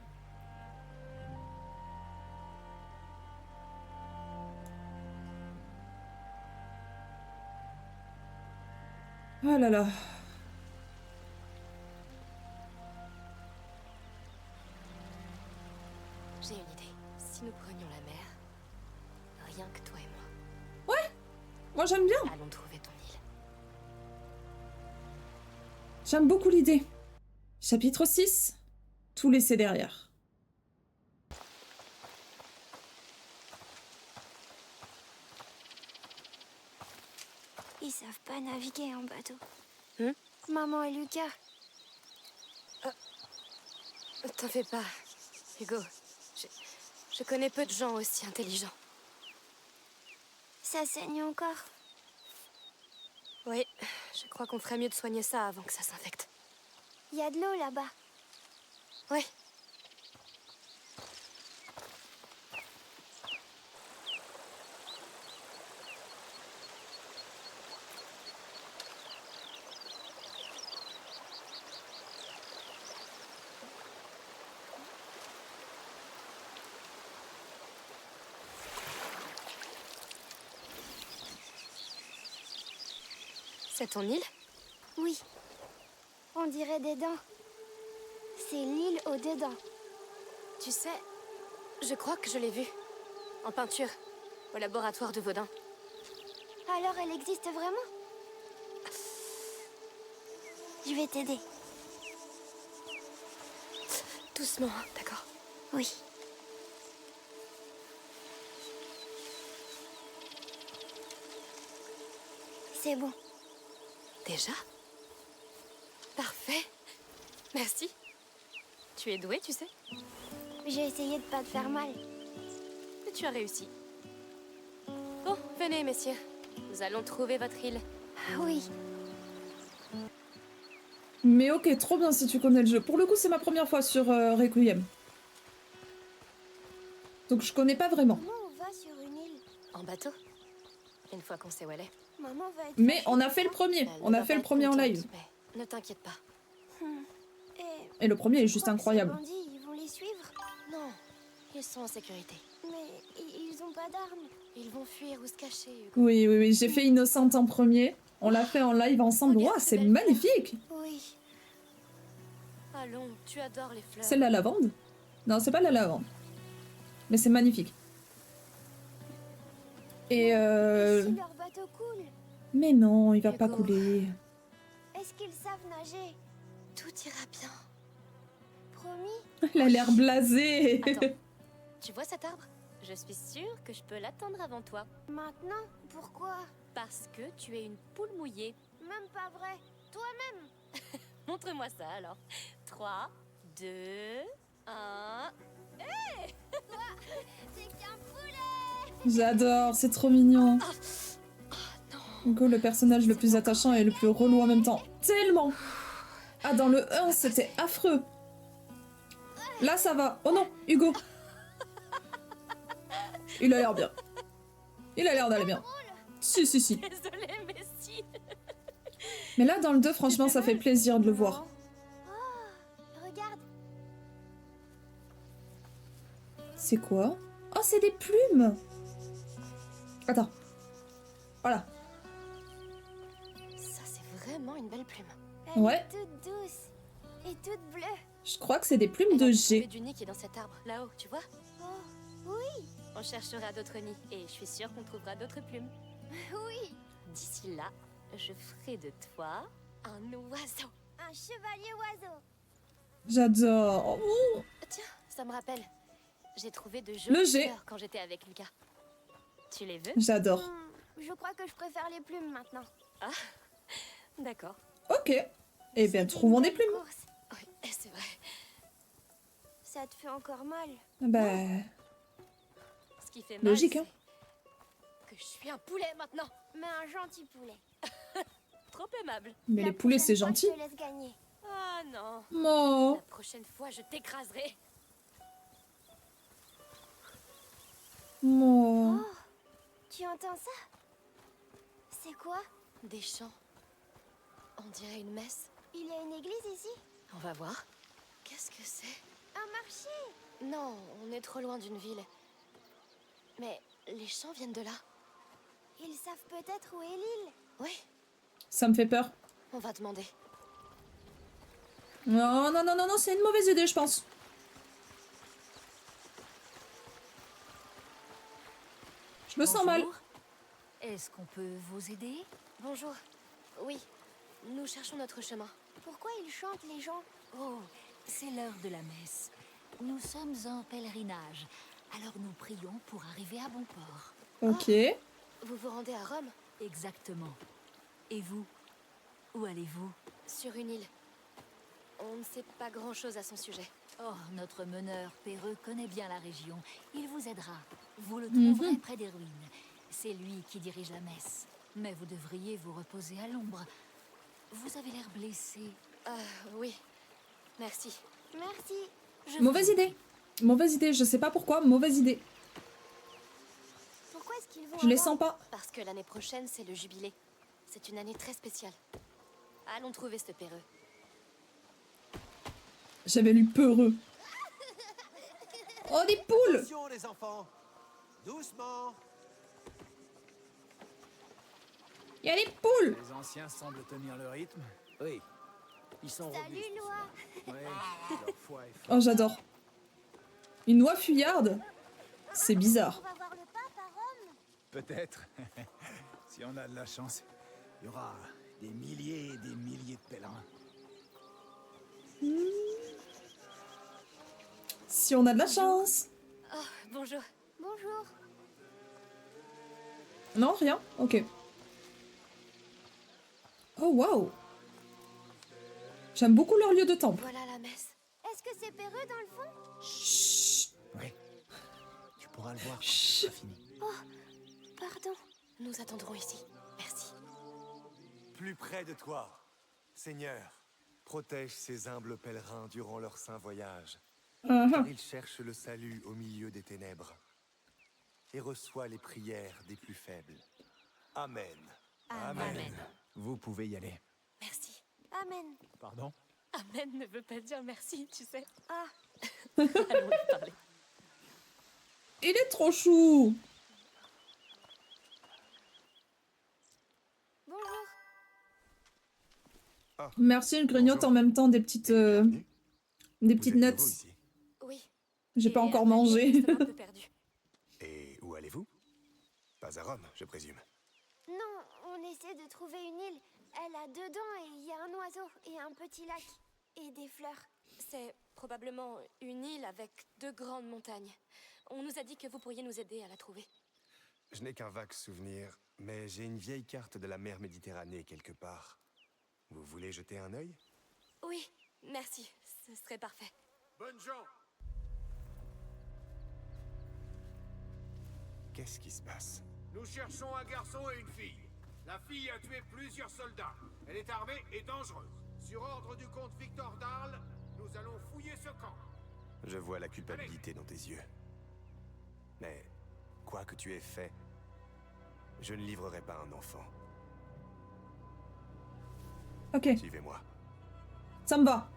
A: Oh là là.
C: J'ai une idée. Si nous prenions la mer, rien que toi et moi,
A: Moi, j'aime bien.
C: allons trouver ton île.
A: J'aime beaucoup l'idée. Chapitre 6. Tout laisser derrière.
D: savent pas naviguer en bateau.
C: Hmm?
D: Maman et Lucas.
C: T'en fais pas, Hugo. Je connais peu de gens aussi intelligents.
D: Ça saigne encore.
C: Oui, je crois qu'on ferait mieux de soigner ça avant que ça s'infecte.
D: Il y a de l'eau là-bas.
C: Oui. C'est ton île?
D: Oui. On dirait des dents. C'est l'île aux deux dents.
C: Tu sais, je crois que je l'ai vue. En peinture, au laboratoire de Vaudin.
D: Alors elle existe vraiment? Je vais t'aider.
C: Doucement, hein, d'accord?
D: Oui. C'est bon.
C: Déjà? Parfait. Merci. Tu es douée, tu sais.
D: J'ai essayé de pas te faire mal.
C: Et tu as réussi. Bon, venez, messieurs. Nous allons trouver votre île.
D: Ah oui.
A: Mais ok, trop bien si tu connais le jeu. Pour le coup, c'est ma première fois sur Requiem. Donc je connais pas vraiment.
D: Comment on va sur une île?
C: En bateau. Une fois qu'on sait où elle est.
D: Maman va être
A: Mais
D: fâchée
A: on a
D: pour
A: fait le
D: ça.
A: premier.
C: Elle
A: On
C: ne
A: a
C: va
A: fait
C: pas
A: le
C: être
A: premier en
C: contente,
A: live.
C: mais ne t'inquiète pas.
D: Et
A: Et le premier est
D: tu
A: juste
D: crois que
A: incroyable.
D: Ces bandits, ils vont les suivre?
C: Non, ils sont en sécurité.
D: Mais ils ont pas d'armes.
C: Ils vont fuir ou se cacher, Hugo.
A: Oui, oui, oui. J'ai fait Innocente en premier. On l'a fait en live ensemble.
C: Regarde
A: Waouh,
C: ces
A: c'est
C: belles
A: magnifique.
D: Oui.
C: Allons, tu adores les fleurs.
A: C'est la lavande? Non, c'est pas la lavande. Mais c'est magnifique. Et
D: Et si leur bateau coule?
A: Mais non, il va pas
C: Hugo.
A: couler.
D: Est-ce qu'ils savent nager?
C: Tout ira bien.
D: Promis?
A: Il a l'air blasé.
C: Attends, tu vois cet arbre? Je suis sûre que je peux l'atteindre avant toi.
D: Maintenant? Pourquoi?
C: Parce que tu es une poule mouillée.
D: Même pas vrai. Toi-même.
C: Montre-moi ça alors. 3, 2, 1...
D: C'est qu'un poulet.
A: J'adore, c'est trop mignon. Hugo, le personnage le plus attachant et le plus relou en même temps. Tellement. Ah, dans le 1, c'était affreux. Là, ça va. Oh non, Hugo. Il a l'air bien. Il a l'air d'aller bien. Si, si, si.
C: Désolée, mais si.
A: Mais là, dans le 2, franchement, ça fait plaisir de le voir.
D: Oh, regarde.
A: C'est quoi? Oh, c'est des plumes. Attends. Voilà.
C: Ça, c'est vraiment une belle plume.
D: Elle
A: Ouais.
D: est toute douce. Et toute bleue.
A: Je crois que c'est des plumes
C: Elle a
A: de
C: trouvé
A: G.
C: du nid qui est dans cet arbre, là-haut, tu vois?
D: Oh, oui.
C: On cherchera d'autres nids et je suis sûre qu'on trouvera d'autres plumes.
D: Oui.
C: D'ici là, je ferai de toi un oiseau.
D: Un chevalier oiseau.
A: J'adore. Oh.
C: Tiens, ça me rappelle. J'ai trouvé de
A: Le
C: jolies
A: G.
C: fleurs quand j'étais avec Lucas. Tu les veux?
A: J'adore.
D: Je crois que je préfère les plumes maintenant.
C: D'accord.
A: Ok. Eh bien, trouvons des plumes.
D: Course.
C: Oui, c'est vrai.
D: Ça te fait encore mal.
A: Bah,
C: Ce qui fait mal,
A: logique,
C: c'est
A: hein.
C: que je suis un poulet maintenant.
D: Mais un gentil poulet.
C: Trop aimable.
A: Mais
D: La
A: les poulets, c'est
D: prochaine fois,
A: gentil.
D: Je te laisse gagner.
C: Ah non.
A: Oh.
C: La prochaine fois, je t'écraserai.
A: Oh.
D: Oh, tu entends ça? C'est quoi?
C: Des chants. On dirait une messe.
D: Il y a une église ici?
C: On va voir. Qu'est-ce que c'est?
D: Un marché?
C: Non, on est trop loin d'une ville. Mais les chants viennent de là.
D: Ils savent peut-être où est l'île.
C: Oui,
A: Ça me fait peur.
C: on va demander.
A: Non, non, non, non, non, c'est une mauvaise idée, je pense. Je me sens mal.
I: Bonjour. Est-ce qu'on peut vous aider?
C: Bonjour. Oui, nous cherchons notre chemin.
D: Pourquoi ils chantent les gens?
I: Oh, c'est l'heure de la messe. Nous sommes en pèlerinage, alors nous prions pour arriver à bon port.
A: Ok.
C: Vous vous rendez à Rome?
I: Exactement. Et vous? Où allez-vous?
C: Sur une île. On ne sait pas grand-chose à son sujet.
I: Oh, notre meneur Perreux connaît bien la région. Il vous aidera. Vous le trouverez près des ruines. C'est lui qui dirige la messe. Mais vous devriez vous reposer à l'ombre. Vous avez l'air blessé.
C: Oui. Merci.
D: Merci.
A: Mauvaise idée. Mauvaise idée, je sais pas pourquoi, mauvaise idée.
D: Pourquoi est-ce qu'ils vont
A: Je les
D: avoir-
A: sens pas.
C: Parce que l'année prochaine, c'est le jubilé. C'est une année très spéciale. Allons trouver ce Perreux.
A: J'avais lu peureux. Oh, des poules!
E: Attention les enfants. Doucement.
A: Il y a des poules!
J: Les anciens semblent tenir le rythme. Oui. Ils sont
D: Salut,
J: robustes.
D: Loi.
J: Ouais, leur foi est forte.
A: Oh, j'adore. Une oie fuyarde? C'est bizarre.
D: On va voir le pape à Rome.
J: Peut-être. Si on a de la chance, il y aura des milliers et des milliers de pèlerins.
A: Si on a de la chance.
C: Oh, bonjour.
D: Bonjour.
A: Non, rien? Ok. Oh, waouh! J'aime beaucoup leur lieu de temple.
C: Voilà la messe.
D: Est-ce que c'est Perreux dans le fond?
A: Chut.
J: Oui. Tu pourras le voir quand
A: Chut.
J: ce sera fini.
D: Pardon.
C: Nous attendrons ici. Merci.
K: Plus près de toi, Seigneur, protège ces humbles pèlerins durant leur saint voyage, car ils cherchent le salut au milieu des ténèbres, et reçois les prières des plus faibles. Amen.
C: Amen.
J: Vous pouvez y aller.
C: Merci.
D: Amen.
J: Pardon?
C: Amen ne veut pas dire merci, tu sais.
D: Ah,
C: Allons lui parler.
A: Il est trop chou!
D: bonjour.
A: Merci, je grignote en même temps des petites
K: Bienvenue.
A: des
K: Vous
A: petites
K: êtes
A: nuts.
K: nouveau ici.
C: Oui.
A: J'ai pas
C: Et
A: encore
C: Anne est
A: mangé.
C: justement un peu perdue.
K: Et où allez-vous? Pas à Rome, je présume.
D: Non, on essaie de trouver une île. Elle a 2 dents et il y a un oiseau et un petit lac. Et des fleurs.
C: C'est probablement une île avec 2 grandes montagnes. On nous a dit que vous pourriez nous aider à la trouver.
K: Je n'ai qu'un vague souvenir, mais j'ai une vieille carte de la mer Méditerranée quelque part. Vous voulez jeter un œil?
C: Oui, merci. Ce serait parfait.
E: Bonnes gens.
K: Qu'est-ce qui se passe?
E: Nous cherchons un garçon et une fille. La fille a tué plusieurs soldats. Elle est armée et dangereuse. Sur ordre du comte Victor d'Arles, nous allons fouiller ce camp.
K: Je vois la culpabilité dans tes yeux. Mais, quoi que tu aies fait, je ne livrerai pas un enfant.
A: Ok,
K: Suivez-moi.
A: ça me va.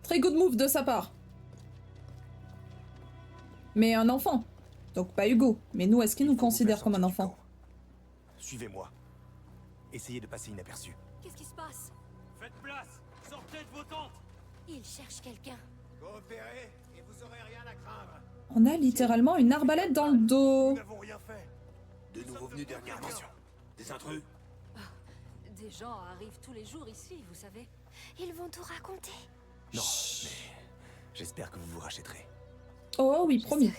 A: Très good move de sa part. Mais un enfant. Donc pas Hugo. Mais nous, est-ce qu'il nous
K: Il faut vous
A: considère
K: faire
A: comme un
K: sortir du
A: enfant?
K: camp. Suivez-moi. Essayez de passer inaperçu.
C: Qu'est-ce qui se passe?
H: Faites place. Sortez de vos tentes.
C: Il cherche quelqu'un.
E: Coopérez et vous aurez rien à craindre.
A: On a littéralement une arbalète dans le dos.
K: Nous n'avons rien fait.
F: De nouveaux venus dernièrement. Des intrus?
I: Des gens arrivent tous les jours ici, vous savez.
D: Ils vont tout raconter.
K: Non, mais j'espère que vous vous rachèterez.
A: Oh oui, promis.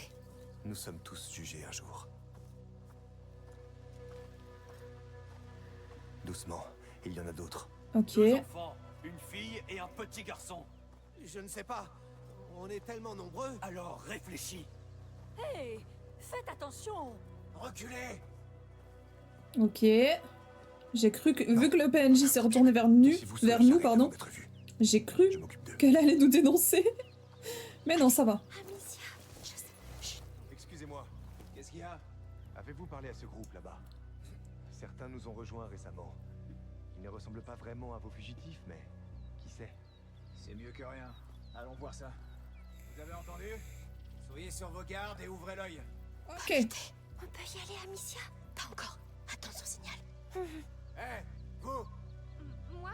K: Nous sommes tous jugés un jour. Doucement, il y en a d'autres.
A: Ok.
H: 2 enfants, une fille et un petit garçon.
E: Je ne sais pas. On est tellement nombreux.
H: Alors réfléchis.
I: Hé, faites attention.
E: Reculez.
A: Ok. J'ai cru que, vu que le PNJ s'est retourné vers nous,
K: Cassez-vous sous la
A: vers nous,
K: charrette
A: pardon,
K: avant d'être vu.
A: j'ai cru
K: Je m'occupe d'eux.
A: qu'elle allait nous dénoncer. Mais non, ça va.
D: Amicia.
K: Excusez-moi, qu'est-ce qu'il y a? Avez-vous parlé à ce groupe là-bas? Certains nous ont rejoints récemment. Ils ne ressemblent pas vraiment à vos fugitifs, mais qui sait?
J: C'est mieux que rien. Allons voir ça. Vous avez entendu?
E: Soyez sur vos gardes et ouvrez l'œil.
A: Ok.
D: On peut y aller, Amicia?
C: Pas encore. Attends son signal.
E: Hé, vous!
D: Moi?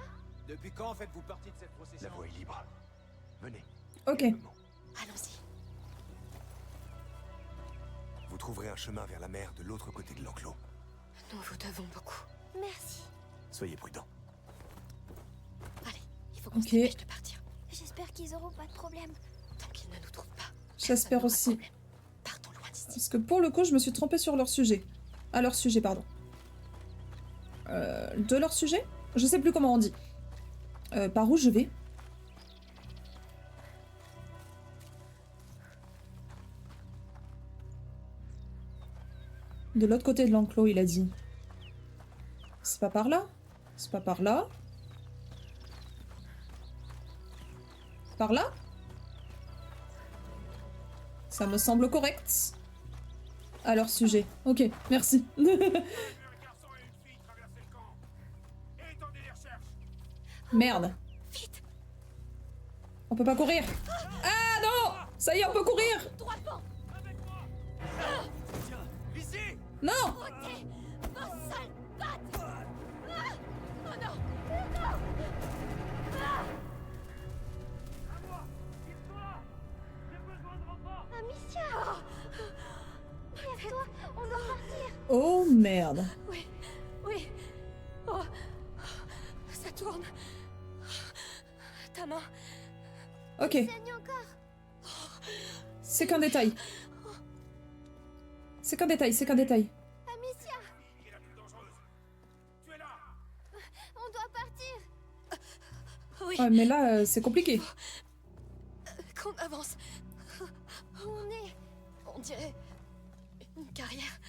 E: Depuis quand faites-vous partie de cette procession?
K: La voie est libre. Venez.
A: Ok.
K: calmement.
C: Allons-y.
K: Vous trouverez un chemin vers la mer de l'autre côté de l'enclos.
C: Nous vous devons beaucoup.
D: Merci.
K: Soyez prudents.
C: Allez, il faut qu'on
A: Ok.
C: se dépêche de partir.
D: J'espère qu'ils auront pas de problème.
C: Tant qu'ils ne nous trouvent pas.
A: J'espère
C: personne n'aura de
A: aussi.
C: problème. Partons loin d'ici.
A: Parce que pour le coup, je me suis trompée sur leur sujet. À leur sujet, pardon. de leur sujet. Je sais plus comment on dit. Par où je vais? De l'autre côté de l'enclos, il a dit. C'est pas par là? C'est pas par là? Par là? Ça me semble correct. À leur sujet. Ok, merci.
E: Un garçon et une fille traversaient le camp. Étendez les recherches.
A: Merde.
C: Vite.
A: On peut pas courir. Ah non! Ça y est, on peut courir!
C: Droit devant.
H: Tiens, ici.
A: Non!
C: Ôtez vos sales pattes. Ah. Oh non.
H: À moi. Ils sont là. J'ai besoin de renfort.
D: Amicia! Lève-toi, on doit partir.
A: Oh merde.
C: Oui, oui. Oh, ça tourne. Ta main.
A: Ok,
D: Saigne encore.
A: c'est qu'un détail. C'est qu'un détail, c'est qu'un détail.
D: Amicia,
E: Il est la plus dangereuse. Tu es là.
D: on doit partir.
C: Oui,
A: Ouais, mais là, c'est compliqué.
C: qu'on avance.
D: Où on est?
C: On dirait une carrière.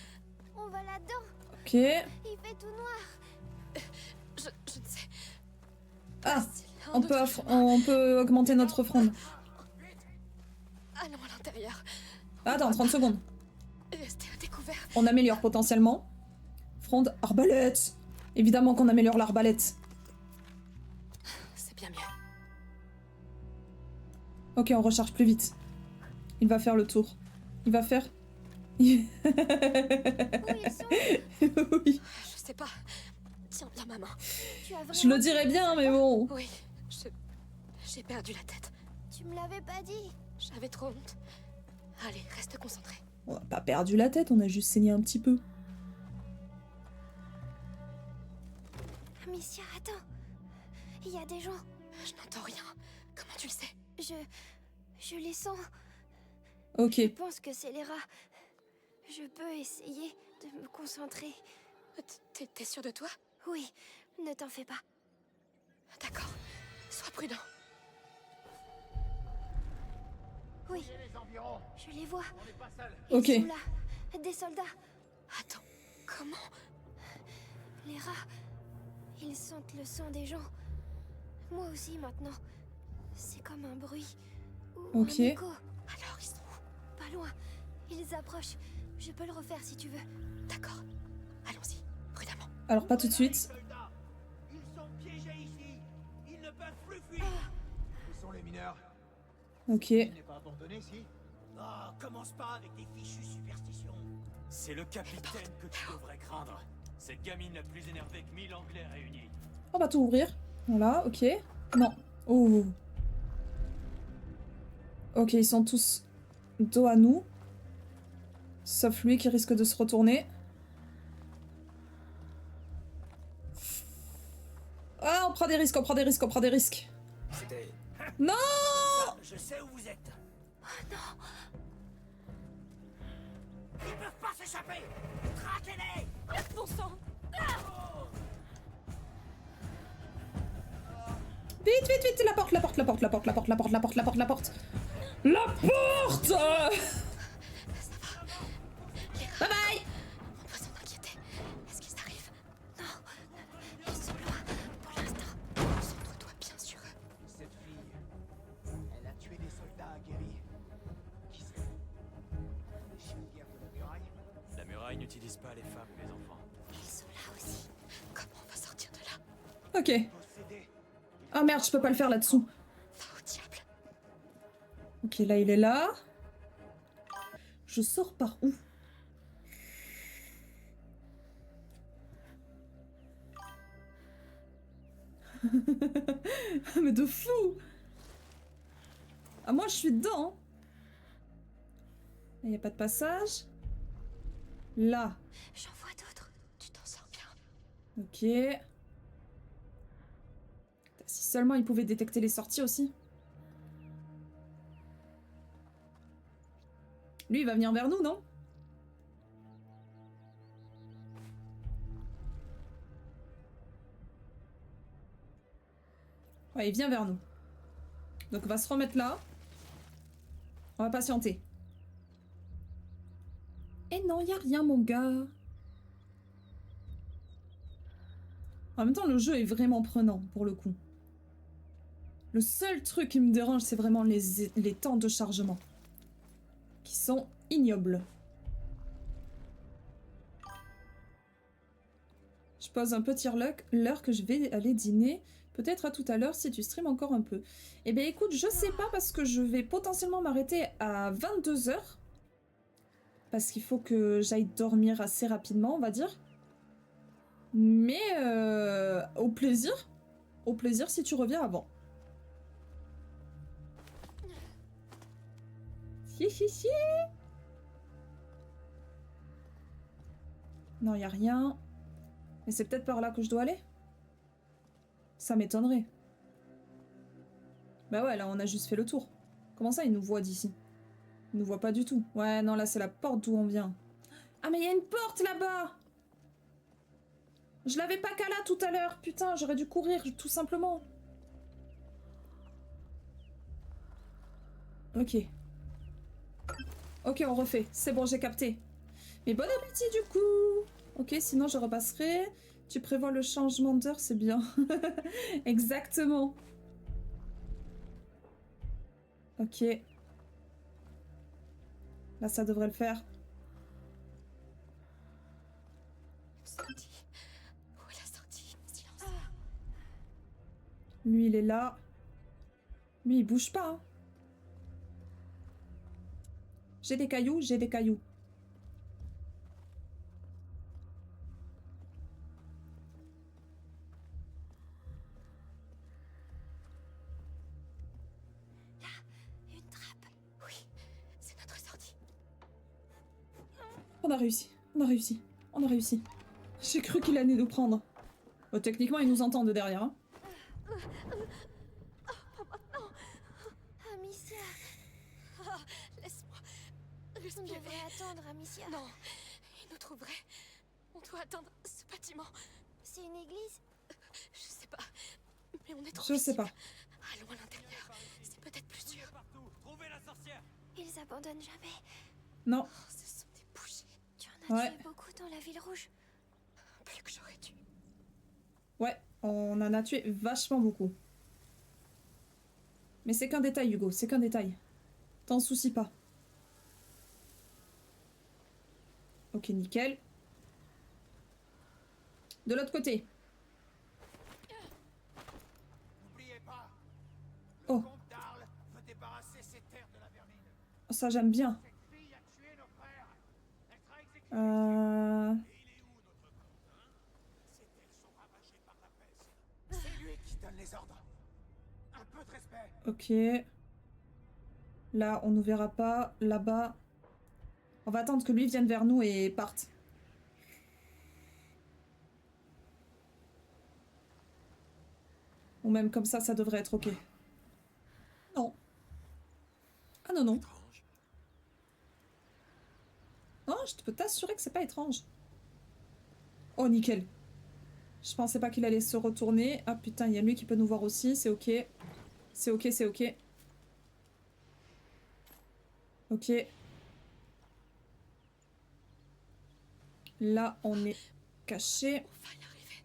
D: On va là-dedans.
A: Ok.
D: Il fait tout noir.
C: Je ne sais.
A: Ah,
C: s'il y a un
A: on peut,
C: autre chemin.
A: on peut augmenter notre fronde.
C: Allons à l'intérieur.
A: Attends, 30 secondes.
C: Restez à découvert.
A: On améliore potentiellement. Fronde, arbalète. Évidemment qu'on améliore l'arbalète.
C: C'est bien mieux.
A: Ok, on recharge plus vite. Il va faire le tour. Il va faire... oui.
D: Où ils sont?
C: Je sais pas. Tiens bien ma main.
D: Tu as vraiment...
A: Je le dirais bien, mais bon.
C: Oui, j'ai perdu la tête.
D: Tu me l'avais pas dit.
C: J'avais trop honte. Allez, reste concentré.
A: On a pas perdu la tête, on a juste saigné un petit peu.
D: Amicia, attends. Il y a des gens.
C: Je n'entends rien. Comment tu le sais?
D: Je les sens.
A: Ok.
D: Je pense que c'est les rats. Je peux essayer de me concentrer.
C: T'es sûr de toi?
D: Oui, ne t'en fais pas.
C: D'accord. Sois prudent.
D: Oui, je les vois.
A: Ok.
D: Ils sont là. Des soldats.
C: Attends, comment?
D: Les rats. Ils sentent le sang des gens. Moi aussi maintenant. C'est comme un bruit. Ou
A: Ok.
D: un écho.
C: Alors ils sont où?
D: Pas loin. Ils approchent. Je peux le refaire si tu veux.
C: D'accord. Allons-y, prudemment.
A: Alors pas tout de suite.
H: Soldats, ils sont piégés ici. Ils ne peuvent plus fuir.
J: Où sont les mineurs?
A: Ok.
J: Il n'est pas abandonné, si?
H: Ah, commence pas avec des fichues superstitions.
L: C'est le capitaine que tu devrais craindre. Cette gamine la plus énervée que 1000 Anglais réunis.
A: On va tout ouvrir. Voilà, ok. Non. Oh. Ok, ils sont tous dos à nous. Sauf lui qui risque de se retourner. Ah, on prend des risques, on prend des risques, on prend des risques.
H: C'était...
A: Non!
H: Je sais où vous êtes.
D: Oh non!
H: Ils peuvent pas s'échapper. Traquez-les.
C: Bon sang!
A: Vite, vite, vite! La porte, la porte, la porte, la porte, la porte, la porte, la porte, la porte, la porte! La porte! Bye bye!
C: On va s'en inquiéter. Est-ce qu'ils arrivent?
D: Non! Ils sont loin pour l'instant.
C: Concentre-toi bien sur eux.
J: Cette fille, elle a tué des soldats aguerris. Qui c'est? Les chevaliers de la muraille?
L: La muraille n'utilise pas les femmes ou les enfants.
C: Ils sont là aussi. Comment on va sortir de là?
A: Ok.
J: Possédés.
A: Ah merde, je peux pas le faire là-dessous.
C: Va au diable.
A: Ok, là, il est là. Je sors par où? Mais de fou! Ah, moi, je suis dedans. Il n'y a pas de passage. Là.
C: J'en vois d'autres. Tu t'en sors bien.
A: Ok. Si seulement il pouvait détecter les sorties aussi. Lui, il va venir vers nous, non? Ouais, il vient vers nous. Donc on va se remettre là. On va patienter. Et non, y a rien, mon gars. En même temps, le jeu est vraiment prenant, pour le coup. Le seul truc qui me dérange, c'est vraiment les temps de chargement. Qui sont ignobles. Je pose un petit l'heure que je vais aller dîner. Peut-être à tout à l'heure si tu streams encore un peu. Eh bien écoute, je sais pas parce que je vais potentiellement m'arrêter à 22 h. Parce qu'il faut que j'aille dormir assez rapidement, on va dire. Mais au plaisir. Au plaisir si tu reviens avant. Hi. Non, y a rien. Mais c'est peut-être par là que je dois aller. Ça m'étonnerait. Bah ouais, là on a juste fait le tour. Comment ça, il nous voit d'ici? Il nous voit pas du tout. Ouais, non, là c'est la porte d'où on vient. Ah mais il y a une porte là-bas! Je l'avais pas qu'à là tout à l'heure. Putain, j'aurais dû courir tout simplement. Ok. Ok, on refait. C'est bon, j'ai capté. Mais bon appétit du coup. Ok, sinon je repasserai. Tu prévois le changement d'heure, c'est bien. Exactement. Ok. Là, ça devrait le faire.
C: Sortie. Où est la sortie? Silence.
A: Lui, il est là. Lui, il bouge pas. Hein. J'ai des cailloux, j'ai des cailloux.
C: Là, une trappe. Oui, c'est notre sortie.
A: On a réussi, on a réussi, on a réussi. J'ai cru qu'il allait nous prendre. Bon, techniquement, il nous entend de derrière. Hein.
C: Pas maintenant.
D: Amicia,
C: Ah, laisse-moi
D: on
C: respirer.
D: devrait attendre, Amicia.
C: Non, il nous trouverait. On doit atteindre ce bâtiment.
D: C'est une église?
C: Je sais pas, mais on est trop
A: Je sais
C: visible.
A: pas.
C: Allons à l'intérieur, c'est peut-être plus sûr.
L: Trouvez la sorcière.
D: Ils abandonnent jamais.
A: Non.
C: Oh, ce sont des bougies.
D: Tu en as
A: Ouais.
D: tué beaucoup dans la ville rouge.
C: Plus que j'aurais dû.
A: Ouais, on en a tué vachement beaucoup. Mais c'est qu'un détail, Hugo, c'est qu'un détail. T'en soucies pas. Ok, nickel. De l'autre côté.
E: N'oubliez pas, le
A: Oh.
E: comte d'Arles veut débarrasser ses terres de la vermine.
A: Ça, j'aime bien.
E: Cette fille a tué nos frères. Elle sera exécutée.
H: Et il est où notre comte, hein?
E: Ses terres sont ravagées par la peste. C'est lui qui donne les ordres. Un peu de respect.
A: Ok. Là, on nous verra pas. Là-bas. On va attendre que lui vienne vers nous et parte. Ou même comme ça devrait être ok. Non. Ah non, non.
K: Étrange.
A: Non, je peux t'assurer que c'est pas étrange. Oh, nickel. Je pensais pas qu'il allait se retourner. Ah putain, il y a lui qui peut nous voir aussi. C'est ok. C'est ok, c'est ok. Ok. Là, on est caché.
C: On va y arriver.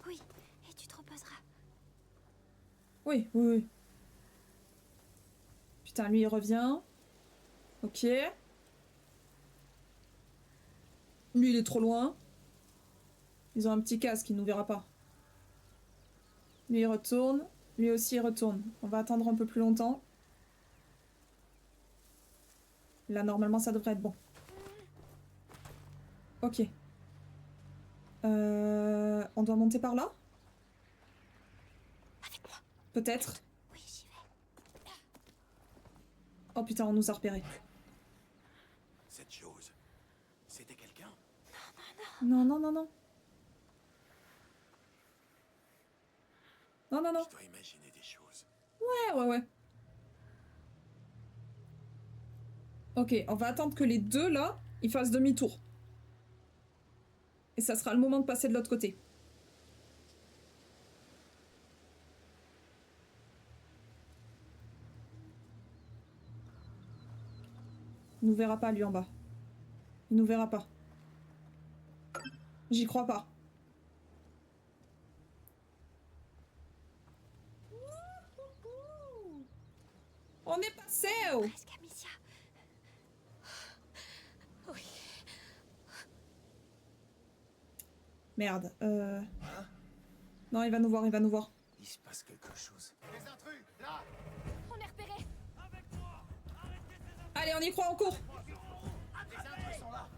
D: Oui, et tu te reposeras.
A: Oui, oui, oui. Putain, lui, il revient. Ok. Lui, il est trop loin. Ils ont un petit casque, il nous verra pas. Lui, il retourne. Lui aussi, il retourne. On va attendre un peu plus longtemps. Là, normalement, ça devrait être bon. Ok. On doit monter par là?
C: Avec moi.
A: Peut-être.
D: Oui, j'y vais.
A: Oh putain, on nous a repérés.
F: Cette chose, c'était quelqu'un?
A: Non, non, non, non. Non, non, non.
F: Je dois imaginer des choses.
A: Ouais, ouais, ouais. Ok, on va attendre que les deux, là, ils fassent demi-tour. Et ça sera le moment de passer de l'autre côté. Il nous verra pas, lui, en bas. Il nous verra pas. J'y crois pas. On est passé où?
D: Presque, Amicia.
C: Oui.
A: Merde. Non, il va nous voir, il va nous voir.
F: Il se passe quelque chose.
E: Les intrus, là!
C: On est repéré.
A: Allez, on y croit, on court.
E: Les intrus sont là!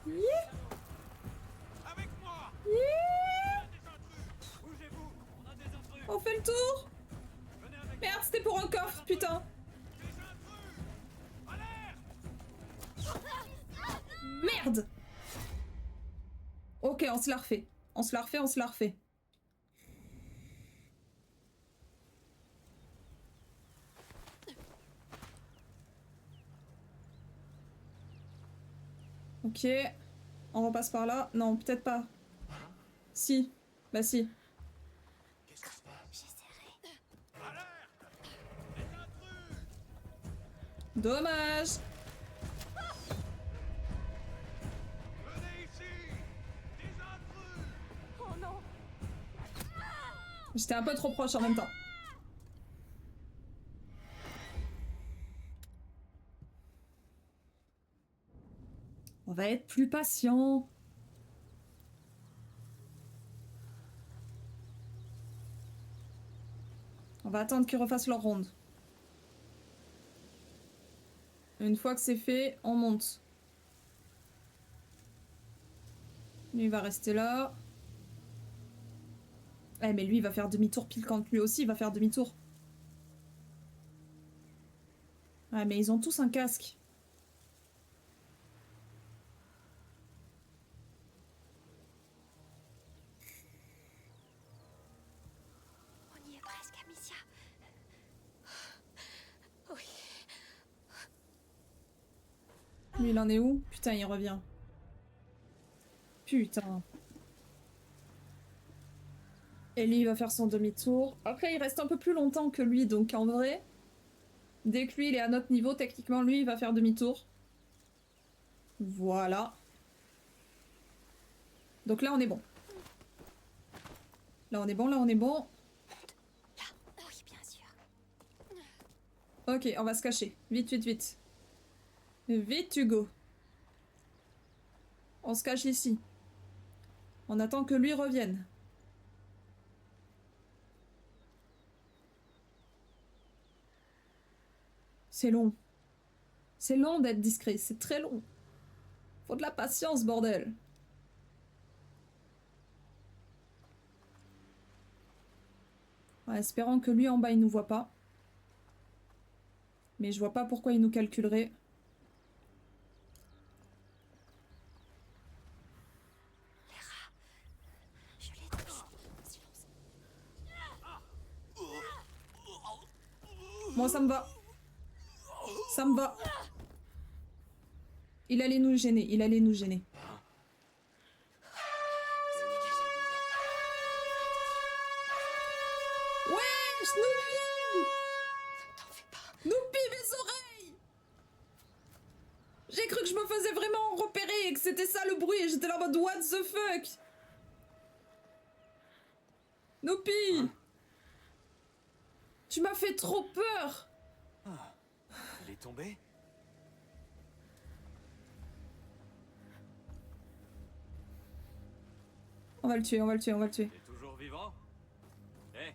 A: Yeah.
H: Avec moi!
A: Yeah.
H: Des intrus! Bougez-vous! On a des intrus!
A: On fait le tour.
H: Venez avec
A: Merde, c'était pour un coffre, putain.
H: des intrus! Alerte!
A: Merde. Ok, on se la refait. On se la refait, on se la refait. Ok. On repasse par là. Non, peut-être pas. Si. Bah si. Dommage.
H: Venez ici! Des intrus!
C: Oh non.
A: J'étais un peu trop proche en même temps. On va être plus patient. On va attendre qu'ils refassent leur ronde. Une fois que c'est fait, on monte. Lui, il va rester là. Eh, mais lui, il va faire demi-tour pile quand lui aussi, il va faire demi-tour. Ouais, mais ils ont tous un casque.
D: On y est presque, Amicia.
C: Oui.
A: Lui, il en est où? Putain, il revient. Putain. Et lui, il va faire son demi-tour. Après, il reste un peu plus longtemps que lui, donc en vrai, dès que lui, il est à notre niveau, techniquement, lui, il va faire demi-tour. Voilà. Donc là, on est bon. Là, on est bon, là, on est bon.
D: Là, oui, bien sûr.
A: Ok, on va se cacher. Vite, vite, vite. Vite, Hugo. On se cache ici. On attend que lui revienne. C'est long. C'est long d'être discret, c'est très long. Faut de la patience, bordel. Ouais, espérant que lui en bas il nous voit pas. Mais je vois pas pourquoi il nous calculerait.
D: Les rats. Je les touche. Silence.
A: Moi ça me va. Ça me va. Il allait nous gêner, il allait nous gêner. Ouais, Snoopy!
C: T'en fais pas.
A: Snoopy, mes oreilles! J'ai cru que je me faisais vraiment repérer et que c'était ça le bruit et j'étais là en mode what the fuck? Snoopy! Tu m'as fait trop peur!
K: Il est tombé?
A: On va le tuer, on va le tuer, on va le tuer.
L: T'es toujours vivant? Eh,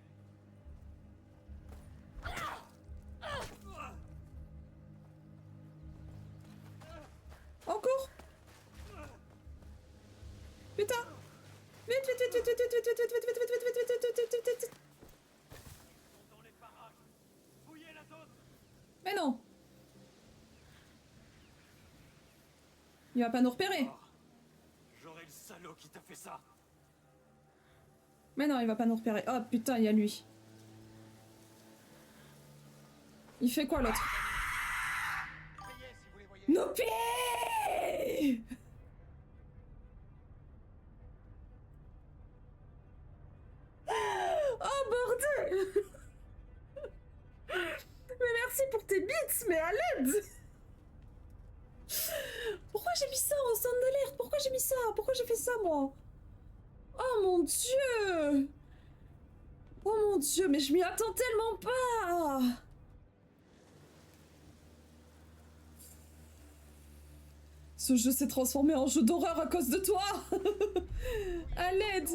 A: On court! Putain! Vite, vite, vite, vite, vite, vite, vite, vite, vite, vite, vite, vite, vite, vite, vite, vite, vite.
H: Dans les parages! Fouillez la zone!
A: Mais non! Il va pas nous repérer!
L: j'aurai le salaud qui t'a fait ça!
A: Mais non, il va pas nous repérer. Oh putain, il y a lui. Il fait quoi l'autre?
E: Criez si vous les voyez.
A: Nopi! Oh bordel! Mais merci pour tes bits, mais à l'aide. Pourquoi j'ai mis ça en stand d'alerte? Pourquoi j'ai mis ça? Pourquoi j'ai fait ça, moi? Oh mon dieu! Oh mon dieu, mais je m'y attends tellement pas! Ce jeu s'est transformé en jeu d'horreur à cause de toi! À l'aide!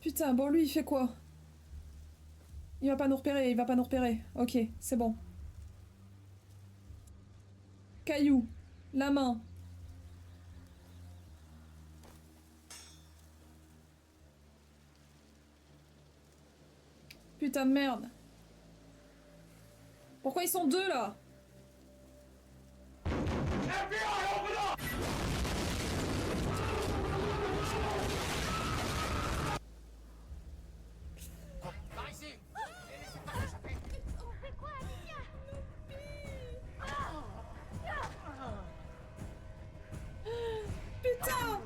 A: Putain, bon, lui, il fait quoi? Il va pas nous repérer, il va pas nous repérer. Ok, c'est bon. Caillou. La main. Putain de merde. Pourquoi ils sont deux, là?
J: Par ici.
D: On fait quoi, Alicia?
A: Putain!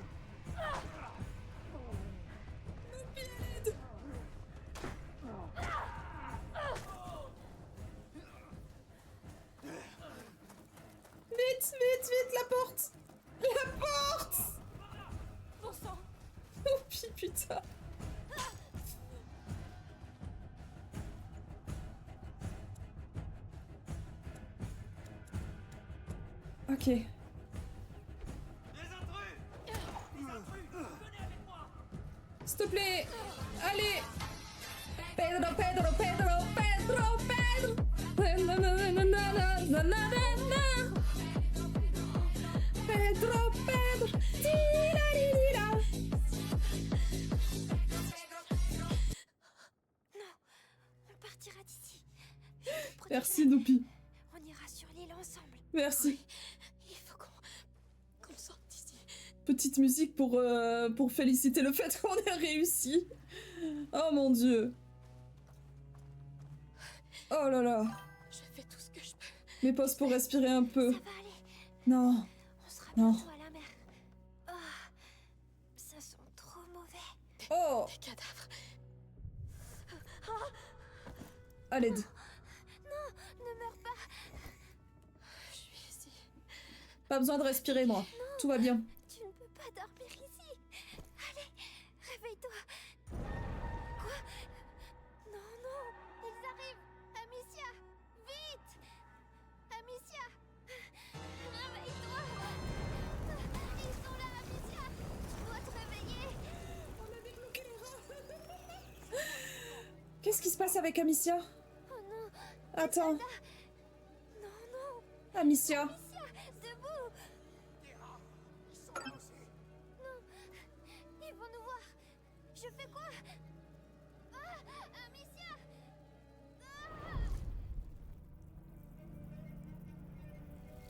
A: Vite, vite, vite, la porte! La porte!
C: Bon sang!
A: Oh putain! Ok. S'il te plaît! Allez! Pedro, Pedro, Pedro, Pedro, Pedro! Pedro, Pedro! Tira.
D: Non, on partira d'ici.
A: Merci, Noupi.
D: On ira sur l'île ensemble.
A: Merci.
C: Il faut qu'on sorte d'ici.
A: Petite musique pour féliciter le fait qu'on ait réussi. Oh mon dieu. Oh là là.
C: Je fais tout ce que je peux.
A: Mes pauses pour respirer un peu.
D: Ça va aller.
A: Non.
D: On sera
A: Non.
D: bientôt à la mer. Oh, ça sent trop mauvais.
A: Oh.
C: Des cadavres.
A: À l'aide.
D: Non, ne meurs pas.
C: Je suis ici.
A: Pas besoin de respirer, moi. Tout va bien.
D: Tu ne peux pas dormir ici. Allez, réveille-toi. Quoi? Non, non, ils arrivent. Amicia, vite. Amicia, réveille-toi. Ils sont là, Amicia. Tu dois te réveiller.
A: On a débloqué les rats. Qu'est-ce qui se passe avec Amicia?
D: Oh non.
A: Attends.
D: Non, non.
A: Amicia.
D: Amicia, debout.
J: Ils sont là aussi.
D: Non, ils vont nous voir. Je fais quoi? Ah, Amicia.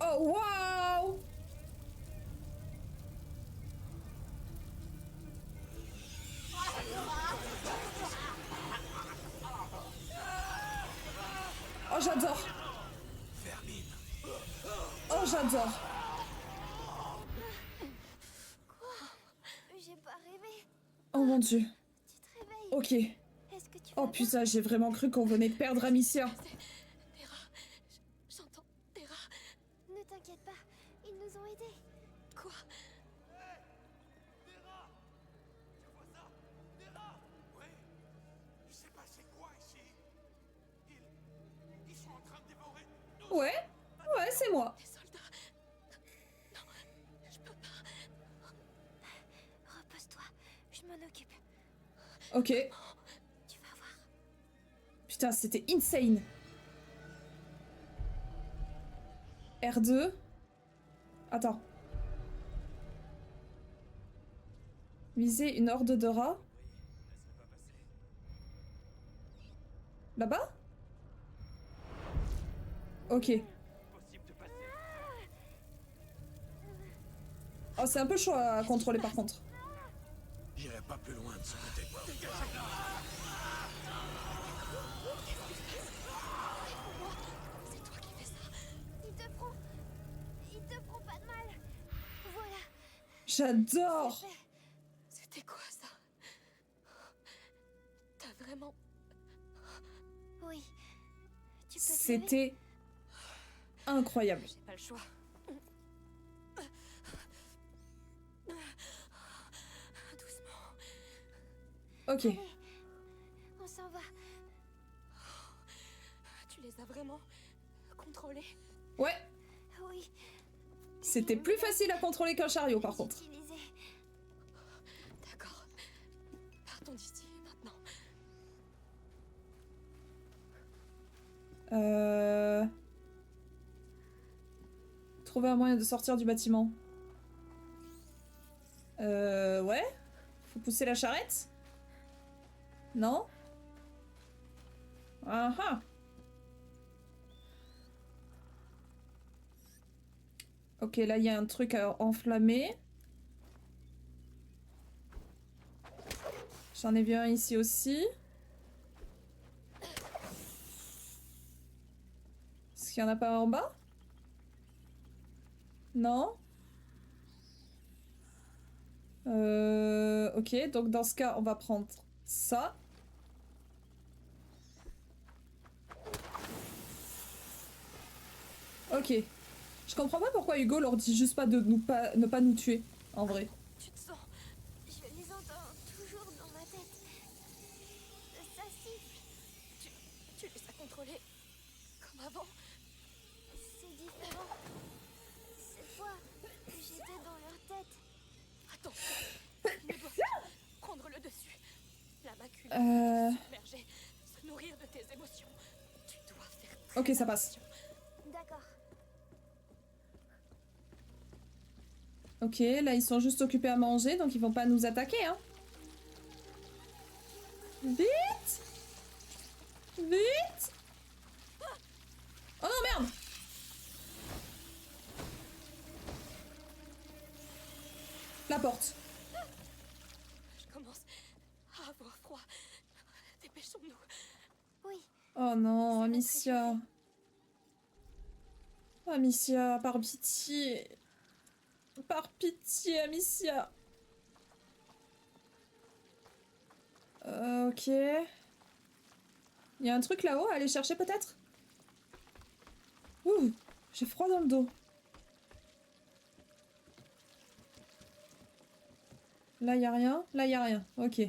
D: Ah.
A: Oh, waouh! Oh, j'adore!
F: Vermine.
A: Oh, j'adore!
D: J'ai pas rêvé.
A: Oh mon dieu.
D: Tu te réveilles.
A: Ok.
D: Est-ce que tu
A: Oh
D: vas bien?
A: putain, j'ai vraiment cru qu'on venait de perdre Amicia.
C: Des rats. J'entends des rats.
D: Ne t'inquiète pas, ils nous ont aidés.
C: Quoi?
H: Des rats! Tu vois ça? Des rats! Oui. Il s'est passé quoi ici? Ils sont en train de dévorer.
A: Ouais, ouais, c'est moi.
C: Des soldats. Non, je peux pas.
D: Repose-toi, je m'en occupe.
A: Ok.
D: Tu vas voir.
A: Putain, c'était insane. R2. Attends. Viser une horde de rats. Là-bas? Ok. Oh, c'est un peu chaud à contrôler par contre.
F: J'irai pas plus loin de ce côté.
C: C'est toi qui fais ça.
D: Ils te feront pas de mal. Voilà.
A: J'adore!
C: C'était quoi ça? T'as vraiment
D: Oui. Tu peux te lever?
A: C'était incroyable.
C: J'ai pas le choix. Doucement.
A: Ok.
D: Allez, on s'en va.
C: Tu les as vraiment contrôlés?
A: Ouais,
D: Oui.
A: c'était plus facile à contrôler qu'un chariot par contre.
D: Utilisé.
C: D'accord. Partons d'ici maintenant.
A: Trouver un moyen de sortir du bâtiment. Ouais. Faut pousser la charrette? Non? Ah ah. Ok, là il y a un truc à enflammer. J'en ai vu un ici aussi. Est-ce qu'il y en a pas en bas? Non? Ok, donc dans ce cas, on va prendre ça. Ok. Je comprends pas pourquoi Hugo leur dit juste pas de ne pas nous tuer, en vrai.
C: Tu te sens...
D: Je les entends toujours dans ma tête. Ça siffle.
C: Tu les as contrôlés comme avant.
D: C'est différent. Cette fois, j'étais dans leur tête.
C: Attention, tu ne dois pas prendre le dessus. La macule se submerger, se nourrir de tes émotions. Tu dois faire très
A: Ok, ça passe.
C: attention.
D: D'accord.
A: Ok, là ils sont juste occupés à manger, donc ils vont pas nous attaquer, hein. Vite! Vite! Oh non, merde! La porte.
C: Je commence à avoir froid. Dépêchons-nous.
D: Oui.
A: Oh non, Amicia. Amicia, par pitié. Par pitié, Amicia. Ok. Il y a un truc là-haut à aller chercher peut-être? Ouh, j'ai froid dans le dos. Là, y a rien. Là, y a rien. Ok.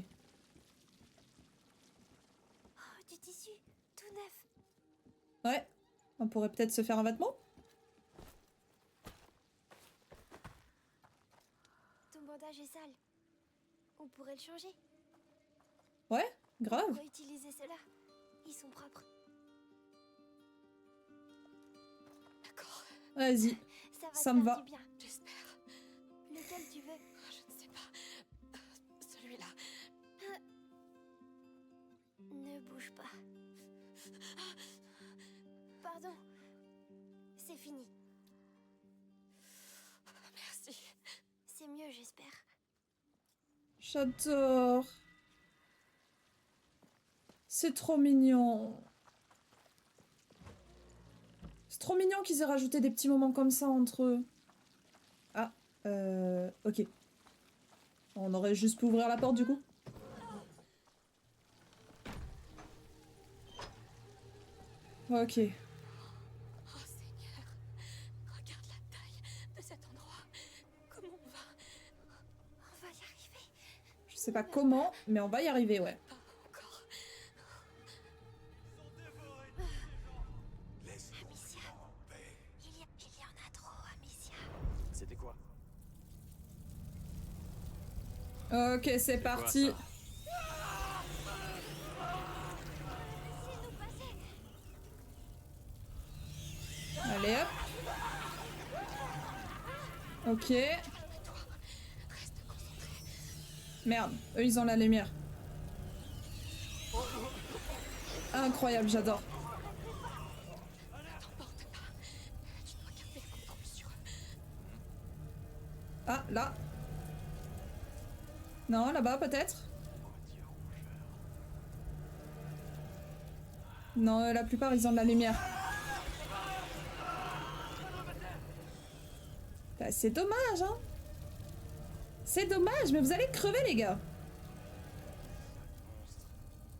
D: Oh, du tissu, tout neuf.
A: Ouais. On pourrait peut-être se faire un vêtement?
D: Ton bandage est sale. On pourrait le changer.
A: Ouais, grave.
D: Pourquoi utiliser cela? Ils sont propres.
C: D'accord.
A: Vas-y.
D: Ça va
A: Ça
D: te
A: me
D: faire
A: va.
D: du bien.
C: J'espère.
D: Lequel tu veux?
C: Je ne sais pas. Celui-là.
D: Ne bouge pas. Pardon. C'est fini.
C: Merci.
D: C'est mieux, j'espère.
A: J'adore. C'est trop mignon. C'est trop mignon qu'ils aient rajouté des petits moments comme ça entre eux. Ah, ok. On aurait juste pu ouvrir la porte du coup. Ok.
C: Oh Seigneur, regarde la taille de cet endroit. Comment on va?
D: On va y arriver.
A: Je sais pas comment, mais on va y arriver, ouais.
C: Pas encore.
D: Amicia. Il y en a trop, Amicia.
L: C'était quoi?
A: Ok, c'est parti.
D: Laissez-nous passer.
A: Allez hop. Ok. Merde, eux ils ont la lumière. Incroyable, j'adore.
C: Tu dois garder le contrôle sur eux.
A: Ah, là. Non, là-bas peut-être. Non, la plupart ils ont de la lumière. Bah, c'est dommage, hein. C'est dommage, mais vous allez crever, les gars.